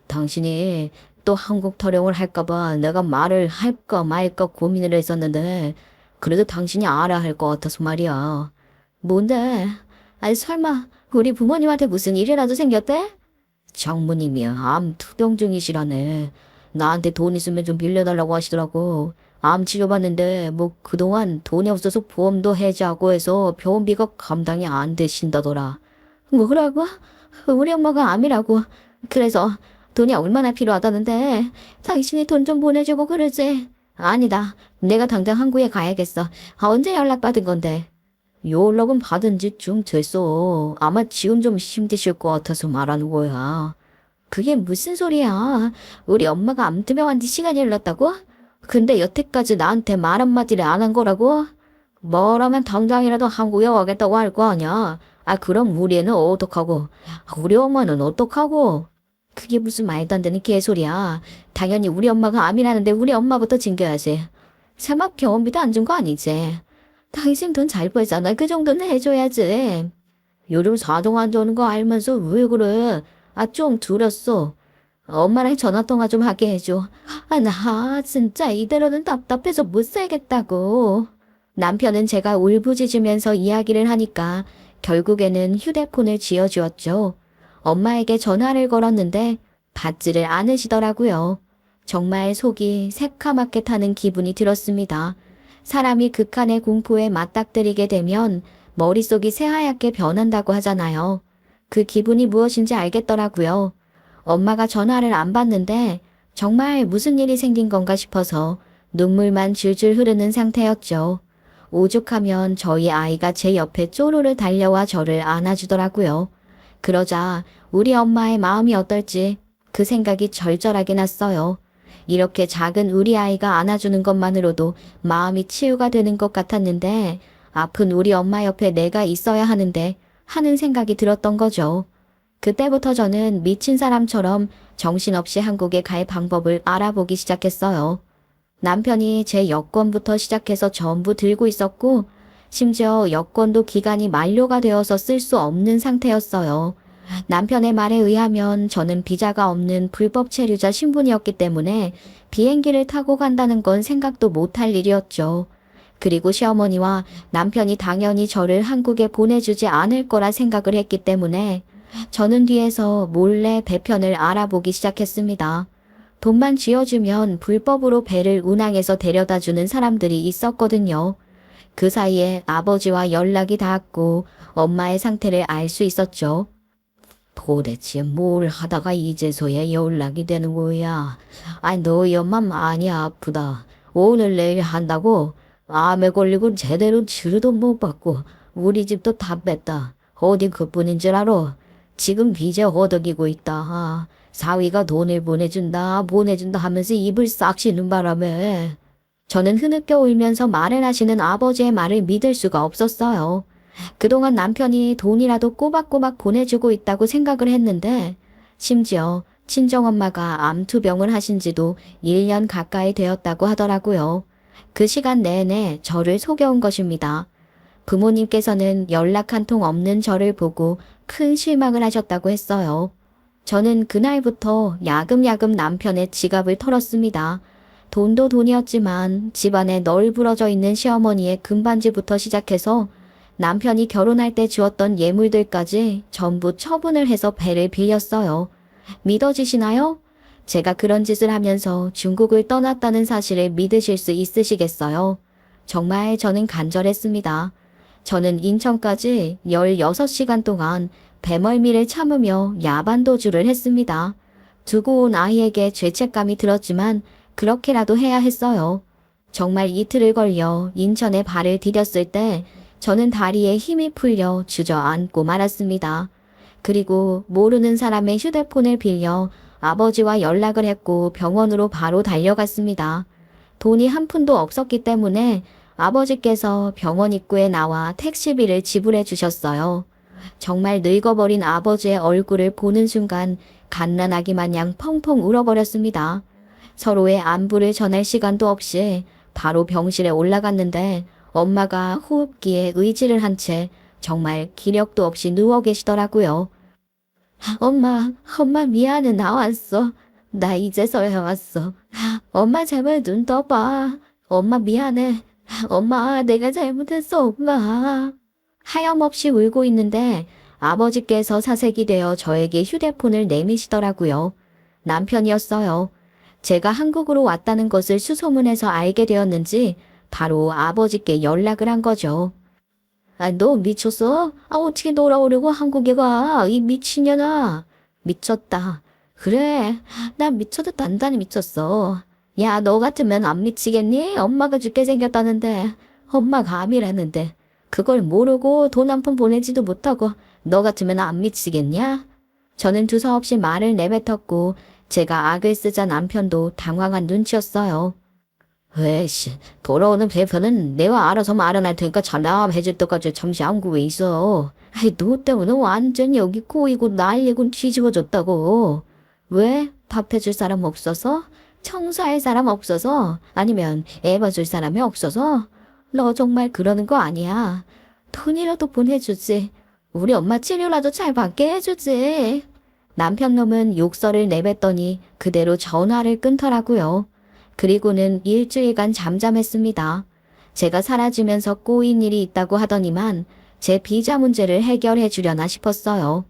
당신이 또 한국 탈영을 할까봐 내가 말을 할까 말까 고민을 했었는데 그래도 당신이 알아야 할 것 같아서 말이야. 뭔데? 설마 우리 부모님한테 무슨 일이라도 생겼대? 장모님이 암 투병 중이시라네. 나한테 돈 있으면 좀 빌려달라고 하시더라고. 암 치료받는데 뭐 그동안 돈이 없어서 보험도 해지하고 해서 병원비가 감당이 안 되신다더라. 뭐라고? 우리 엄마가 암이라고. 그래서 돈이 얼마나 필요하다는데 당신이 돈 좀 보내주고 그러지. 아니다. 내가 당장 한국에 가야겠어. 언제 연락받은 건데? 연락은 받은 지 좀 됐어. 아마 지금 좀 힘드실 것 같아서 말하는 거야. 그게 무슨 소리야? 우리 엄마가 암투병한 지 시간이 흘렀다고? 근데 여태까지 나한테 말 한마디를 안 한 거라고? 뭐라면 당장이라도 한국에 와겠다고 할 거 아니야. 아, 그럼 우리 애는 어떡하고? 우리 엄마는 어떡하고? 그게 무슨 말도 안 되는 개소리야. 당연히 우리 엄마가 암이라는데 우리 엄마부터 챙겨야지. 세막 병원비도 안 준 거 아니지? 당신 돈 잘 벌잖아. 그 정도는 해줘야지. 요즘 사정 안 좋은 거 알면서 왜 그래? 아, 좀 두렸어. 엄마랑 전화통화 좀 하게 해줘. 아, 나 진짜 이대로는 답답해서 못 살겠다고. 남편은 제가 울부짖으면서 이야기를 하니까 결국에는 휴대폰을 쥐어주었죠. 엄마에게 전화를 걸었는데 받지를 않으시더라고요. 정말 속이 새카맣게 타는 기분이 들었습니다. 사람이 극한의 공포에 맞닥뜨리게 되면 머릿속이 새하얗게 변한다고 하잖아요. 그 기분이 무엇인지 알겠더라고요. 엄마가 전화를 안 받는데 정말 무슨 일이 생긴 건가 싶어서 눈물만 줄줄 흐르는 상태였죠. 오죽하면 저희 아이가 제 옆에 쪼르르 달려와 저를 안아주더라고요. 그러자 우리 엄마의 마음이 어떨지 그 생각이 절절하게 났어요. 이렇게 작은 우리 아이가 안아주는 것만으로도 마음이 치유가 되는 것 같았는데 아픈 우리 엄마 옆에 내가 있어야 하는데 하는 생각이 들었던 거죠. 그때부터 저는 미친 사람처럼 정신없이 한국에 갈 방법을 알아보기 시작했어요. 남편이 제 여권부터 시작해서 전부 들고 있었고 심지어 여권도 기간이 만료가 되어서 쓸 수 없는 상태였어요. 남편의 말에 의하면 저는 비자가 없는 불법 체류자 신분이었기 때문에 비행기를 타고 간다는 건 생각도 못할 일이었죠. 그리고 시어머니와 남편이 당연히 저를 한국에 보내주지 않을 거라 생각을 했기 때문에 저는 뒤에서 몰래 배편을 알아보기 시작했습니다. 돈만 쥐어주면 불법으로 배를 운항해서 데려다주는 사람들이 있었거든요. 그 사이에 아버지와 연락이 닿았고 엄마의 상태를 알 수 있었죠. 도대체 뭘 하다가 이제서야 연락이 되는 거야. 아니 너희 엄마 많이 아프다. 오늘 내일 한다고 암에 걸리고 제대로 치료도 못 받고 우리 집도 다 뺐다. 어디 그뿐인 줄 알아. 지금 빚에 허덕이고 있다. 사위가 돈을 보내준다 하면서 입을 싹 쉬는 바람에 저는 흐느껴 울면서 말을 하시는 아버지의 말을 믿을 수가 없었어요. 그동안 남편이 돈이라도 꼬박꼬박 보내주고 있다고 생각을 했는데 심지어 친정엄마가 암투병을 하신 지도 1년 가까이 되었다고 하더라고요. 그 시간 내내 저를 속여온 것입니다. 부모님께서는 연락 한 통 없는 저를 보고 큰 실망을 하셨다고 했어요. 저는 그날부터 야금야금 남편의 지갑을 털었습니다. 돈도 돈이었지만 집안에 널브러져 있는 시어머니의 금반지부터 시작해서 남편이 결혼할 때 주었던 예물들까지 전부 처분을 해서 배를 빌렸어요. 믿어지시나요? 제가 그런 짓을 하면서 중국을 떠났다는 사실을 믿으실 수 있으시겠어요? 정말 저는 간절했습니다. 저는 인천까지 16시간 동안 배멀미를 참으며 야반도주를 했습니다. 두고 온 아이에게 죄책감이 들었지만 그렇게라도 해야 했어요. 정말 이틀을 걸려 인천에 발을 디뎠을 때 저는 다리에 힘이 풀려 주저앉고 말았습니다. 그리고 모르는 사람의 휴대폰을 빌려 아버지와 연락을 했고 병원으로 바로 달려갔습니다. 돈이 한 푼도 없었기 때문에 아버지께서 병원 입구에 나와 택시비를 지불해 주셨어요. 정말 늙어버린 아버지의 얼굴을 보는 순간 갓난아기 마냥 펑펑 울어버렸습니다. 서로의 안부를 전할 시간도 없이 바로 병실에 올라갔는데 엄마가 호흡기에 의지를 한 채 정말 기력도 없이 누워 계시더라고요. 엄마 미안해. 나 왔어. 나 이제서야 왔어. 엄마 제발 눈 떠봐. 엄마 미안해. 엄마 내가 잘못했어 엄마. 하염없이 울고 있는데 아버지께서 사색이 되어 저에게 휴대폰을 내미시더라고요. 남편이었어요. 제가 한국으로 왔다는 것을 수소문해서 알게 되었는지 바로 아버지께 연락을 한 거죠. 아, 너 미쳤어? 아, 어떻게 돌아오려고 한국에 가? 이 미친년아. 미쳤다. 그래, 나 미쳐도 단단히 미쳤어. 야, 너 같으면 안 미치겠니? 엄마가 죽게 생겼다는데. 엄마가 암이라는데. 그걸 모르고 돈 한 푼 보내지도 못하고 너 같으면 안 미치겠냐? 저는 두서없이 말을 내뱉었고 제가 악을 쓰자 남편도 당황한 눈치였어요. 에이씨, 돌아오는 배편은 내가 알아서 마련할 테니까 전화 해줄 때까지 잠시 안구에 있어. 아이, 너 때문에 완전 여기 꼬이고 난리고 뒤집어졌다고. 왜? 밥 해줄 사람 없어서? 청소할 사람 없어서? 아니면 애 봐줄 사람이 없어서? 너 정말 그러는 거 아니야. 돈이라도 보내주지. 우리 엄마 치료라도 잘 받게 해주지. 남편 놈은 욕설을 내뱉더니 그대로 전화를 끊더라고요. 그리고는 일주일간 잠잠했습니다. 제가 사라지면서 꼬인 일이 있다고 하더니만 제 비자 문제를 해결해 주려나 싶었어요.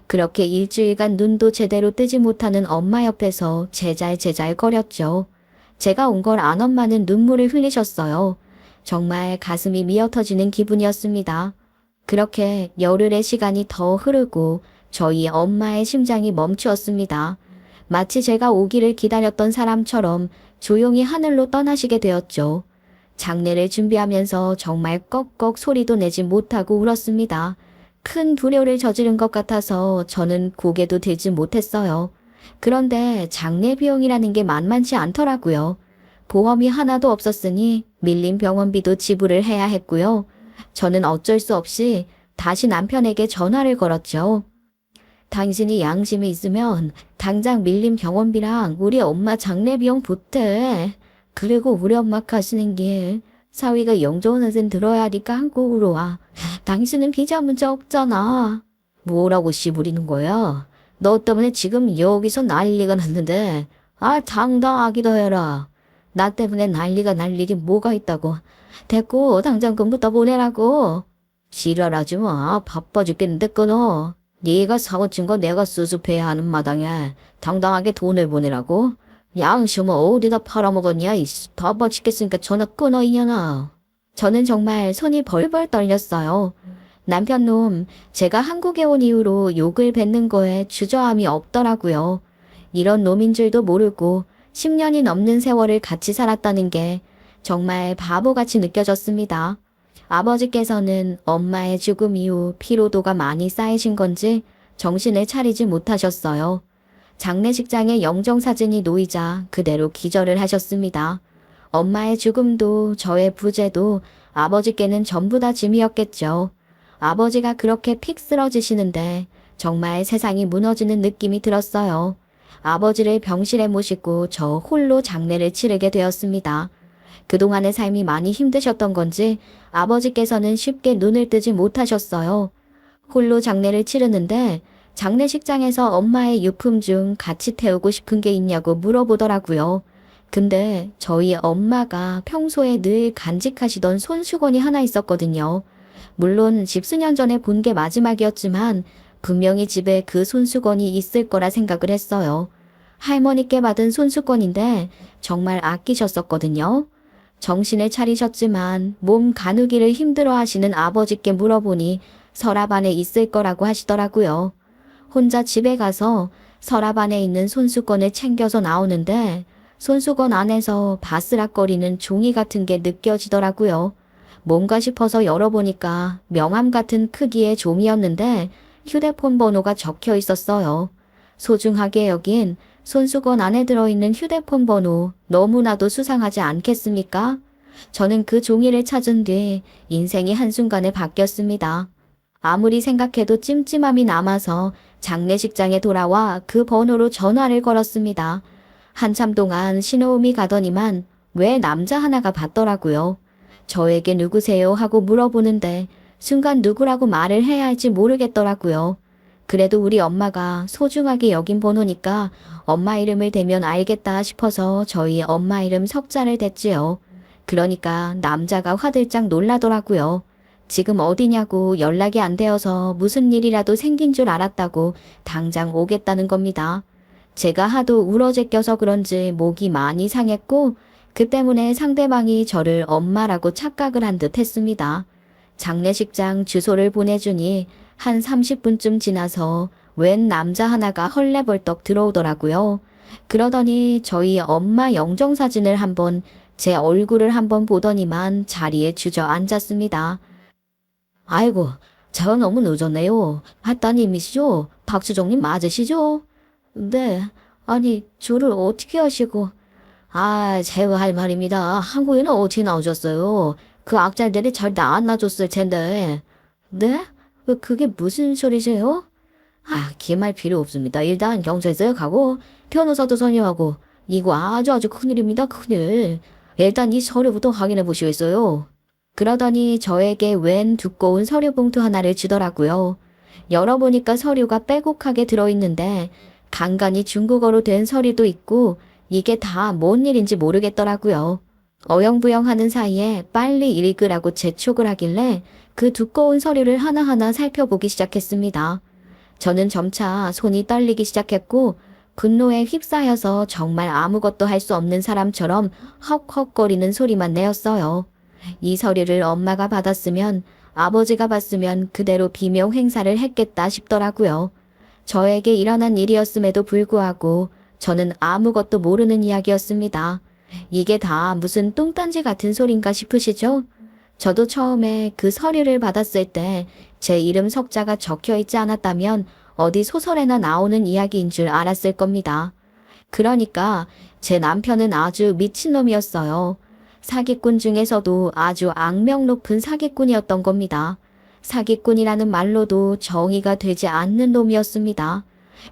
그렇게 일주일간 눈도 제대로 뜨지 못하는 엄마 옆에서 제잘제잘 거렸죠. 제가 온 걸 안 엄마는 눈물을 흘리셨어요. 정말 가슴이 미어터지는 기분이었습니다. 그렇게 열흘의 시간이 더 흐르고 저희 엄마의 심장이 멈추었습니다. 마치 제가 오기를 기다렸던 사람처럼 조용히 하늘로 떠나시게 되었죠. 장례를 준비하면서 정말 꺽꺽 소리도 내지 못하고 울었습니다. 큰 불효를 저지른 것 같아서 저는 고개도 들지 못했어요. 그런데 장례 비용이라는 게 만만치 않더라고요. 보험이 하나도 없었으니 밀린 병원비도 지불을 해야 했고요. 저는 어쩔 수 없이 다시 남편에게 전화를 걸었죠. 당신이 양심이 있으면 당장 밀린 병원비랑 우리 엄마 장례 비용 보태. 그리고 우리 엄마 가시는 길 사위가 영조원에선 들어야 하니까 한국으로 와. 당신은 비자 문제 없잖아. 뭐라고 씨부리는 거야? 너 때문에 지금 여기서 난리가 났는데 당당하기도 해라. 나 때문에 난리가 날 일이 뭐가 있다고. 됐고 당장 금부터 보내라고. 지랄하지 마. 바빠 죽겠는데 끊어. 네가 사고친 거 내가 수습해야 하는 마당에 당당하게 돈을 보내라고? 양심은 어디다 팔아먹었냐? 바빠 죽겠으니까 전화 끊어 이년아. 저는 정말 손이 벌벌 떨렸어요. 남편 놈, 제가 한국에 온 이후로 욕을 뱉는 거에 주저함이 없더라고요. 이런 놈인 줄도 모르고 10년이 넘는 세월을 같이 살았다는 게 정말 바보같이 느껴졌습니다. 아버지께서는 엄마의 죽음 이후 피로도가 많이 쌓이신 건지 정신을 차리지 못하셨어요. 장례식장에 영정사진이 놓이자 그대로 기절을 하셨습니다. 엄마의 죽음도 저의 부재도 아버지께는 전부 다 짐이었겠죠. 아버지가 그렇게 픽 쓰러지시는데 정말 세상이 무너지는 느낌이 들었어요. 아버지를 병실에 모시고 저 홀로 장례를 치르게 되었습니다. 그동안의 삶이 많이 힘드셨던 건지 아버지께서는 쉽게 눈을 뜨지 못하셨어요. 홀로 장례를 치르는데 장례식장에서 엄마의 유품 중 같이 태우고 싶은 게 있냐고 물어보더라고요. 근데 저희 엄마가 평소에 늘 간직하시던 손수건이 하나 있었거든요. 물론 십수년 전에 본 게 마지막이었지만 분명히 집에 그 손수건이 있을 거라 생각을 했어요. 할머니께 받은 손수건인데 정말 아끼셨었거든요. 정신을 차리셨지만 몸 가누기를 힘들어 하시는 아버지께 물어보니 서랍 안에 있을 거라고 하시더라고요. 혼자 집에 가서 서랍 안에 있는 손수건을 챙겨서 나오는데 손수건 안에서 바스락거리는 종이 같은 게 느껴지더라고요. 뭔가 싶어서 열어보니까 명함 같은 크기의 종이였는데 휴대폰 번호가 적혀 있었어요. 소중하게 여긴 손수건 안에 들어있는 휴대폰 번호 너무나도 수상하지 않겠습니까? 저는 그 종이를 찾은 뒤 인생이 한순간에 바뀌었습니다. 아무리 생각해도 찜찜함이 남아서 장례식장에 돌아와 그 번호로 전화를 걸었습니다. 한참 동안 신호음이 가더니만 왜 남자 하나가 받더라고요. 저에게 누구세요 하고 물어보는데 순간 누구라고 말을 해야 할지 모르겠더라고요. 그래도 우리 엄마가 소중하게 여긴 번호니까 엄마 이름을 대면 알겠다 싶어서 저희 엄마 이름 석자를 댔지요. 그러니까 남자가 화들짝 놀라더라고요. 지금 어디냐고 연락이 안 되어서 무슨 일이라도 생긴 줄 알았다고 당장 오겠다는 겁니다. 제가 하도 울어제껴서 그런지 목이 많이 상했고 그 때문에 상대방이 저를 엄마라고 착각을 한 듯 했습니다. 장례식장 주소를 보내주니 한 30분쯤 지나서 웬 남자 하나가 헐레벌떡 들어오더라고요. 그러더니 저희 엄마 영정사진을 한번 제 얼굴을 한번 보더니만 자리에 주저앉았습니다. 아이고, 제가 너무 늦었네요. 따님이시죠? 박수정님 맞으시죠? 네. 아니, 줄을 어떻게 하시고. 제가 할 말입니다. 한국에는 어떻게 나오셨어요? 그 악잘들이 절대 안 놔줬을 텐데. 네? 그게 무슨 소리세요? 기말 필요 없습니다. 일단 경찰서에 가고 변호사도 선임하고 이거 아주 큰일입니다. 큰일. 일단 이 서류부터 확인해 보시겠어요? 그러더니 저에게 웬 두꺼운 서류 봉투 하나를 주더라고요. 열어보니까 서류가 빼곡하게 들어있는데 간간이 중국어로 된 서류도 있고 이게 다 뭔 일인지 모르겠더라고요. 어영부영하는 사이에 빨리 읽으라고 재촉을 하길래 그 두꺼운 서류를 하나하나 살펴보기 시작했습니다. 저는 점차 손이 떨리기 시작했고 분노에 휩싸여서 정말 아무것도 할 수 없는 사람처럼 헉헉거리는 소리만 내었어요. 이 서류를 엄마가 받았으면 아버지가 봤으면 그대로 비명 행사를 했겠다 싶더라고요. 저에게 일어난 일이었음에도 불구하고 저는 아무것도 모르는 이야기였습니다. 이게 다 무슨 뚱딴지 같은 소린가 싶으시죠? 저도 처음에 그 서류를 받았을 때 제 이름 석자가 적혀 있지 않았다면 어디 소설에나 나오는 이야기인 줄 알았을 겁니다. 그러니까 제 남편은 아주 미친놈이었어요. 사기꾼 중에서도 아주 악명 높은 사기꾼이었던 겁니다. 사기꾼이라는 말로도 정의가 되지 않는 놈이었습니다.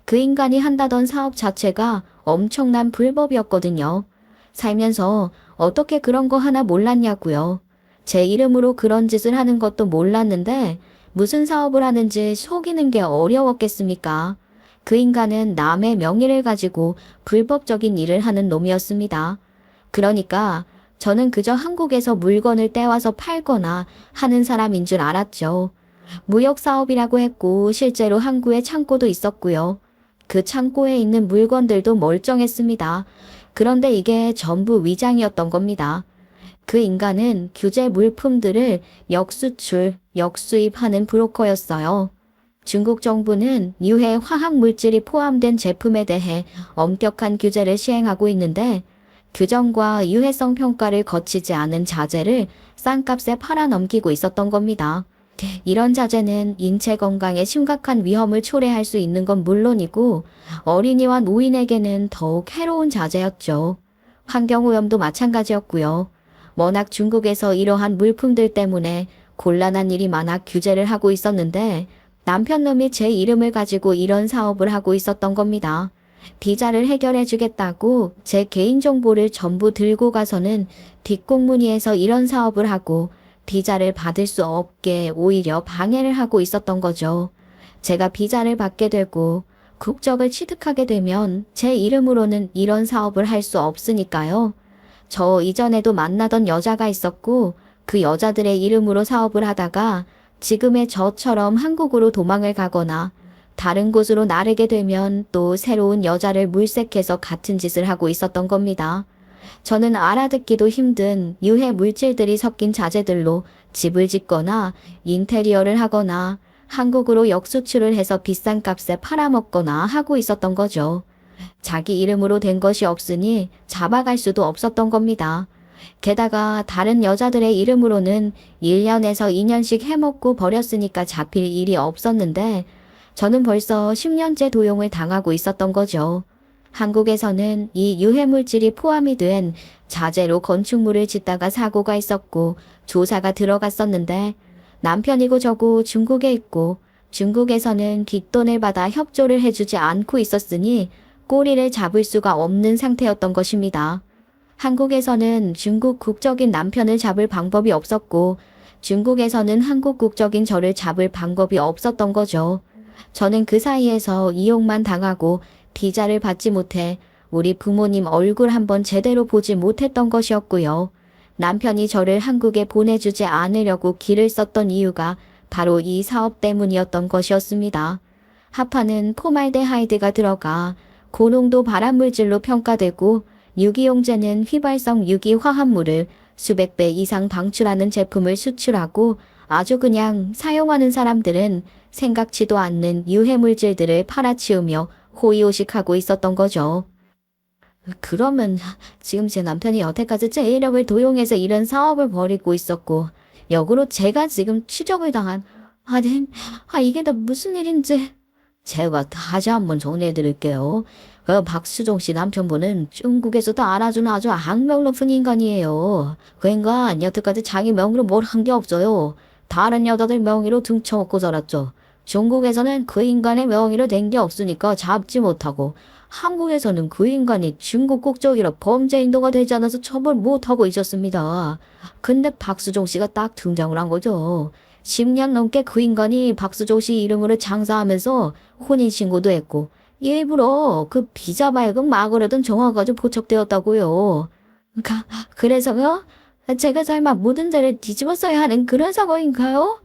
그 인간이 한다던 사업 자체가 엄청난 불법이었거든요. 살면서 어떻게 그런 거 하나 몰랐냐고요. 제 이름으로 그런 짓을 하는 것도 몰랐는데 무슨 사업을 하는지 속이는 게 어려웠겠습니까? 그 인간은 남의 명의를 가지고 불법적인 일을 하는 놈이었습니다. 그러니까 저는 그저 한국에서 물건을 떼와서 팔거나 하는 사람인 줄 알았죠. 무역 사업이라고 했고 실제로 항구에 창고도 있었고요. 그 창고에 있는 물건들도 멀쩡했습니다. 그런데 이게 전부 위장이었던 겁니다. 그 인간은 규제 물품들을 역수출, 역수입하는 브로커였어요. 중국 정부는 유해 화학 물질이 포함된 제품에 대해 엄격한 규제를 시행하고 있는데 규정과 유해성 평가를 거치지 않은 자재를 싼 값에 팔아넘기고 있었던 겁니다. 이런 자재는 인체 건강에 심각한 위험을 초래할 수 있는 건 물론이고 어린이와 노인에게는 더욱 해로운 자재였죠. 환경오염도 마찬가지였고요. 워낙 중국에서 이러한 물품들 때문에 곤란한 일이 많아 규제를 하고 있었는데 남편놈이 제 이름을 가지고 이런 사업을 하고 있었던 겁니다. 비자를 해결해 주겠다고 제 개인정보를 전부 들고 가서는 뒷공무니에서 이런 사업을 하고 비자를 받을 수 없게 오히려 방해를 하고 있었던 거죠. 제가 비자를 받게 되고 국적을 취득하게 되면 제 이름으로는 이런 사업을 할 수 없으니까요. 저 이전에도 만나던 여자가 있었고 그 여자들의 이름으로 사업을 하다가 지금의 저처럼 한국으로 도망을 가거나 다른 곳으로 나르게 되면 또 새로운 여자를 물색해서 같은 짓을 하고 있었던 겁니다. 저는 알아듣기도 힘든 유해 물질들이 섞인 자재들로 집을 짓거나 인테리어를 하거나 한국으로 역수출을 해서 비싼 값에 팔아먹거나 하고 있었던 거죠. 자기 이름으로 된 것이 없으니 잡아갈 수도 없었던 겁니다. 게다가 다른 여자들의 이름으로는 1년에서 2년씩 해먹고 버렸으니까 잡힐 일이 없었는데 저는 벌써 10년째 도용을 당하고 있었던 거죠. 한국에서는 이 유해물질이 포함이 된 자재로 건축물을 짓다가 사고가 있었고 조사가 들어갔었는데 남편이고 저고 중국에 있고 중국에서는 뒷돈을 받아 협조를 해주지 않고 있었으니 꼬리를 잡을 수가 없는 상태였던 것입니다. 한국에서는 중국 국적인 남편을 잡을 방법이 없었고 중국에서는 한국 국적인 저를 잡을 방법이 없었던 거죠. 저는 그 사이에서 이용만 당하고 비자를 받지 못해 우리 부모님 얼굴 한번 제대로 보지 못했던 것이었고요. 남편이 저를 한국에 보내주지 않으려고 길을 썼던 이유가 바로 이 사업 때문이었던 것이었습니다. 하파는 포말데하이드가 들어가 고농도 발암물질로 평가되고 유기용제는 휘발성 유기화합물을 수백 배 이상 방출하는 제품을 수출하고 아주 그냥 사용하는 사람들은 생각지도 않는 유해물질들을 팔아치우며 호의호식하고 있었던 거죠. 그러면 지금 제 남편이 여태까지 제 이력을 도용해서 이런 사업을 벌이고 있었고 역으로 제가 지금 추적을 당한, 아니, 이게 다 무슨 일인지. 제가 다시 한번 정리해드릴게요. 그 박수종 씨 남편분은 중국에서도 알아주는 아주 악명 높은 인간이에요. 그 인간 여태까지 자기 명의로 뭘 한 게 없어요. 다른 여자들 명의로 등쳐먹고 살았죠. 중국에서는 그 인간의 명의로 된 게 없으니까 잡지 못하고, 한국에서는 그 인간이 중국 국적이라 범죄 인도가 되지 않아서 처벌 못하고 있었습니다. 근데 박수종 씨가 딱 등장을 한 거죠. 10년 넘게 그 인간이 박수종 씨 이름으로 장사하면서 혼인신고도 했고, 일부러 그 비자 발급 막으려던 정황까지 포착되었다고요. 그래서요? 제가 설마 모든 죄를 뒤집었어야 하는 그런 상황인가요?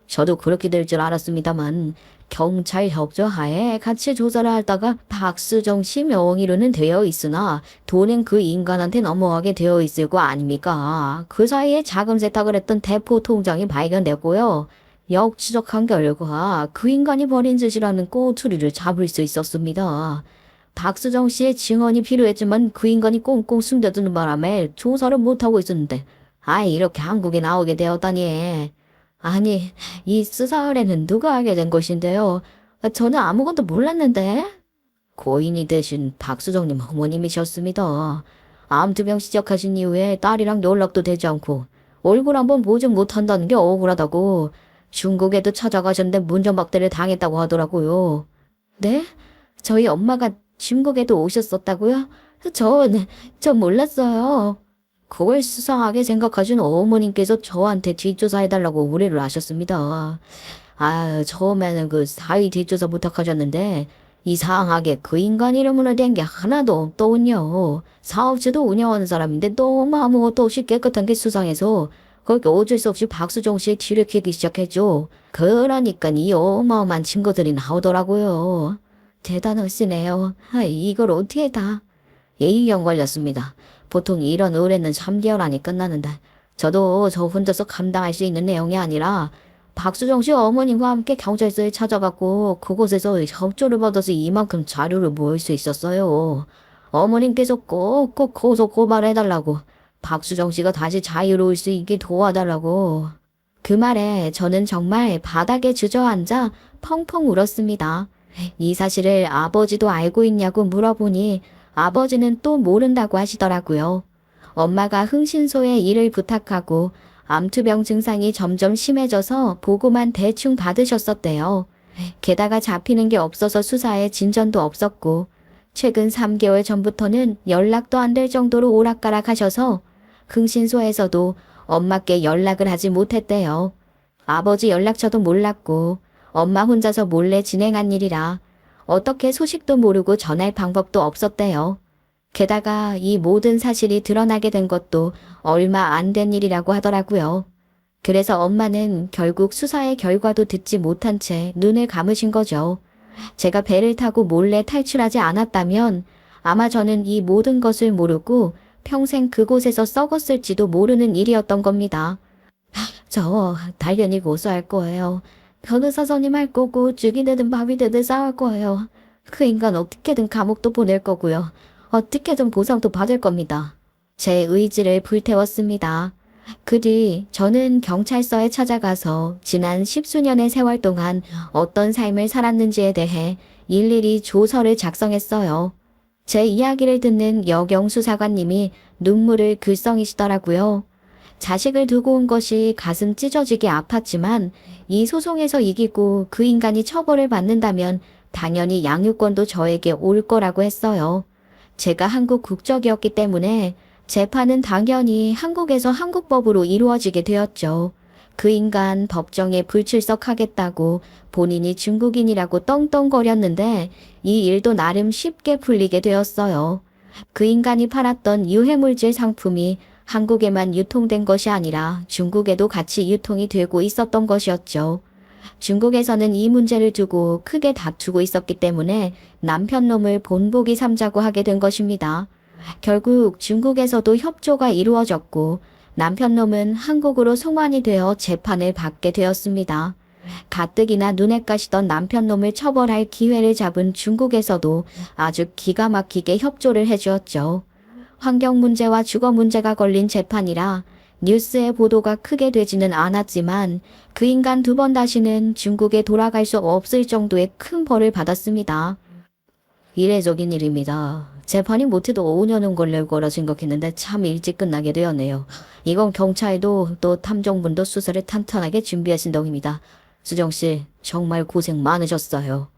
저도 그렇게 될 줄 알았습니다만 경찰 협조하에 같이 조사를 하다가 박수정 씨 명의로는 되어 있으나 돈은 그 인간한테 넘어가게 되어 있을 거 아닙니까? 그 사이에 자금 세탁을 했던 대포 통장이 발견됐고요. 역추적한 결과 그 인간이 벌인 짓이라는 꼬투리를 잡을 수 있었습니다. 박수정 씨의 증언이 필요했지만 그 인간이 꽁꽁 숨겨두는 바람에 조사를 못하고 있었는데 이렇게 한국에 나오게 되었다니. 아니, 이 수사을에는 누가 알게 된 것인데요? 저는 아무것도 몰랐는데. 고인이 되신 박수정님 어머님이셨습니다. 암투병 시작하신 이후에 딸이랑 연락도 되지 않고 얼굴 한번 보지 못한다는 게 억울하다고 중국에도 찾아가셨는데 문전박대를 당했다고 하더라고요. 네? 저희 엄마가 중국에도 오셨었다고요? 저 몰랐어요. 그걸 수상하게 생각하신 어머님께서 저한테 뒷조사해달라고 의뢰를 하셨습니다. 처음에는 그 사위 뒷조사 부탁하셨는데 이상하게 그 인간 이름으로 된 게 하나도 없더군요. 사업체도 운영하는 사람인데 너무 아무것도 없이 깨끗한 게 수상해서 그렇게 어쩔 수 없이 박수종 씨의 뒤를 캐기 시작했죠. 그러니까 이 어마어마한 증거들이 나오더라고요. 대단하시네요. 이걸 어떻게 다. A형 걸렸습니다. 보통 이런 의뢰는 3개월 안에 끝나는데 저도 저 혼자서 감당할 수 있는 내용이 아니라 박수정 씨 어머님과 함께 경찰서에 찾아갔고 그곳에서 협조를 받아서 이만큼 자료를 모을 수 있었어요. 어머님께서 꼭꼭 고소 고발해달라고 박수정 씨가 다시 자유로울 수 있게 도와달라고. 그 말에 저는 정말 바닥에 주저앉아 펑펑 울었습니다. 이 사실을 아버지도 알고 있냐고 물어보니 아버지는 또 모른다고 하시더라고요. 엄마가 흥신소에 일을 부탁하고 암투병 증상이 점점 심해져서 보고만 대충 받으셨었대요. 게다가 잡히는 게 없어서 수사에 진전도 없었고 최근 3개월 전부터는 연락도 안 될 정도로 오락가락 하셔서 흥신소에서도 엄마께 연락을 하지 못했대요. 아버지 연락처도 몰랐고 엄마 혼자서 몰래 진행한 일이라 어떻게 소식도 모르고 전할 방법도 없었대요. 게다가 이 모든 사실이 드러나게 된 것도 얼마 안 된 일이라고 하더라고요. 그래서 엄마는 결국 수사의 결과도 듣지 못한 채 눈을 감으신 거죠. 제가 배를 타고 몰래 탈출하지 않았다면 아마 저는 이 모든 것을 모르고 평생 그곳에서 썩었을지도 모르는 일이었던 겁니다. 저 당연히 고소할 거예요. 변호사 선임할 거고 죽이 되든 밥이 되든 싸울 거예요. 그 인간 어떻게든 감옥도 보낼 거고요. 어떻게든 보상도 받을 겁니다. 제 의지를 불태웠습니다. 그 뒤 저는 경찰서에 찾아가서 지난 10수년의 세월 동안 어떤 삶을 살았는지에 대해 일일이 조서를 작성했어요. 제 이야기를 듣는 여경 수사관님이 눈물을 글썽이시더라고요. 자식을 두고 온 것이 가슴 찢어지게 아팠지만 이 소송에서 이기고 그 인간이 처벌을 받는다면 당연히 양육권도 저에게 올 거라고 했어요. 제가 한국 국적이었기 때문에 재판은 당연히 한국에서 한국법으로 이루어지게 되었죠. 그 인간 법정에 불출석하겠다고 본인이 중국인이라고 떵떵거렸는데 이 일도 나름 쉽게 풀리게 되었어요. 그 인간이 팔았던 유해물질 상품이 한국에만 유통된 것이 아니라 중국에도 같이 유통이 되고 있었던 것이었죠. 중국에서는 이 문제를 두고 크게 다투고 있었기 때문에 남편 놈을 본보기 삼자고 하게 된 것입니다. 결국 중국에서도 협조가 이루어졌고 남편 놈은 한국으로 송환이 되어 재판을 받게 되었습니다. 가뜩이나 눈에 가시던 남편 놈을 처벌할 기회를 잡은 중국에서도 아주 기가 막히게 협조를 해주었죠. 환경 문제와 주거 문제가 걸린 재판이라 뉴스의 보도가 크게 되지는 않았지만 그 인간 2번 다시는 중국에 돌아갈 수 없을 정도의 큰 벌을 받았습니다. 이례적인 일입니다. 재판이 못해도 5년은 걸릴 거라 생각했는데 참 일찍 끝나게 되었네요. 이건 경찰도 또 탐정분도 수사를 탄탄하게 준비하신 덕입니다. 수정씨, 정말 고생 많으셨어요.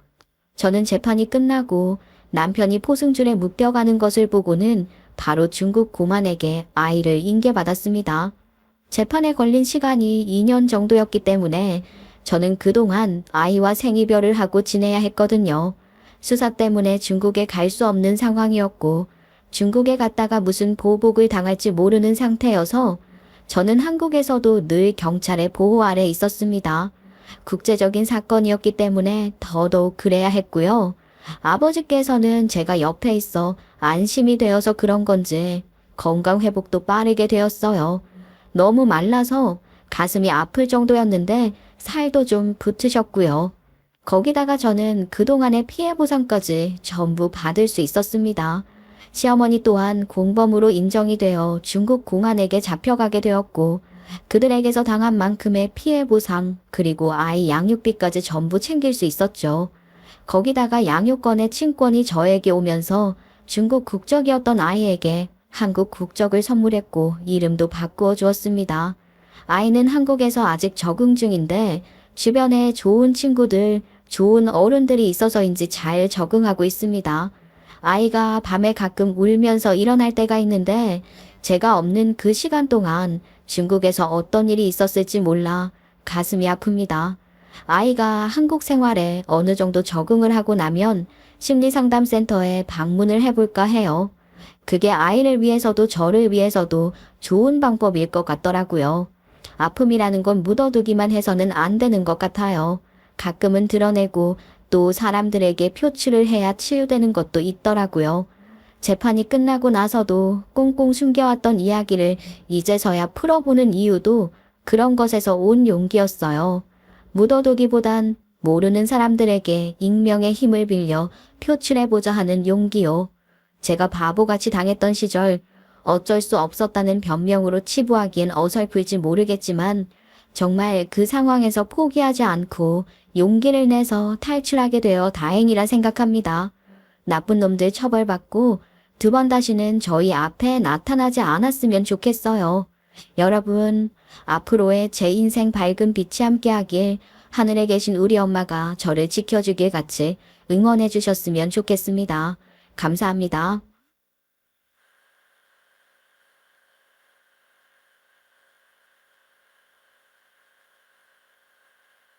저는 재판이 끝나고 남편이 포승줄에 묶여가는 것을 보고는 바로 중국 고만에게 아이를 인계받았습니다. 재판에 걸린 시간이 2년 정도였기 때문에 저는 그동안 아이와 생이별을 하고 지내야 했거든요. 수사 때문에 중국에 갈 수 없는 상황이었고 중국에 갔다가 무슨 보복을 당할지 모르는 상태여서 저는 한국에서도 늘 경찰의 보호 아래 있었습니다. 국제적인 사건이었기 때문에 더더욱 그래야 했고요. 아버지께서는 제가 옆에 있어 안심이 되어서 그런 건지 건강 회복도 빠르게 되었어요. 너무 말라서 가슴이 아플 정도였는데 살도 좀 붙으셨고요. 거기다가 저는 그동안의 피해 보상까지 전부 받을 수 있었습니다. 시어머니 또한 공범으로 인정이 되어 중국 공안에게 잡혀가게 되었고 그들에게서 당한 만큼의 피해 보상 그리고 아이 양육비까지 전부 챙길 수 있었죠. 거기다가 양육권의 친권이 저에게 오면서 중국 국적이었던 아이에게 한국 국적을 선물했고 이름도 바꾸어 주었습니다. 아이는 한국에서 아직 적응 중인데 주변에 좋은 친구들, 좋은 어른들이 있어서인지 잘 적응하고 있습니다. 아이가 밤에 가끔 울면서 일어날 때가 있는데 제가 없는 그 시간 동안 중국에서 어떤 일이 있었을지 몰라 가슴이 아픕니다. 아이가 한국 생활에 어느 정도 적응을 하고 나면 심리상담센터에 방문을 해볼까 해요. 그게 아이를 위해서도 저를 위해서도 좋은 방법일 것 같더라고요. 아픔이라는 건 묻어두기만 해서는 안 되는 것 같아요. 가끔은 드러내고 또 사람들에게 표출을 해야 치유되는 것도 있더라고요. 재판이 끝나고 나서도 꽁꽁 숨겨왔던 이야기를 이제서야 풀어보는 이유도 그런 것에서 온 용기였어요. 묻어두기보단 모르는 사람들에게 익명의 힘을 빌려 표출해보자 하는 용기요. 제가 바보같이 당했던 시절 어쩔 수 없었다는 변명으로 치부하기엔 어설플지 모르겠지만 정말 그 상황에서 포기하지 않고 용기를 내서 탈출하게 되어 다행이라 생각합니다. 나쁜 놈들 처벌받고 2번 다시는 저희 앞에 나타나지 않았으면 좋겠어요. 여러분, 앞으로의 제 인생 밝은 빛이 함께하길 하늘에 계신 우리 엄마가 저를 지켜주길 같이 응원해 주셨으면 좋겠습니다. 감사합니다.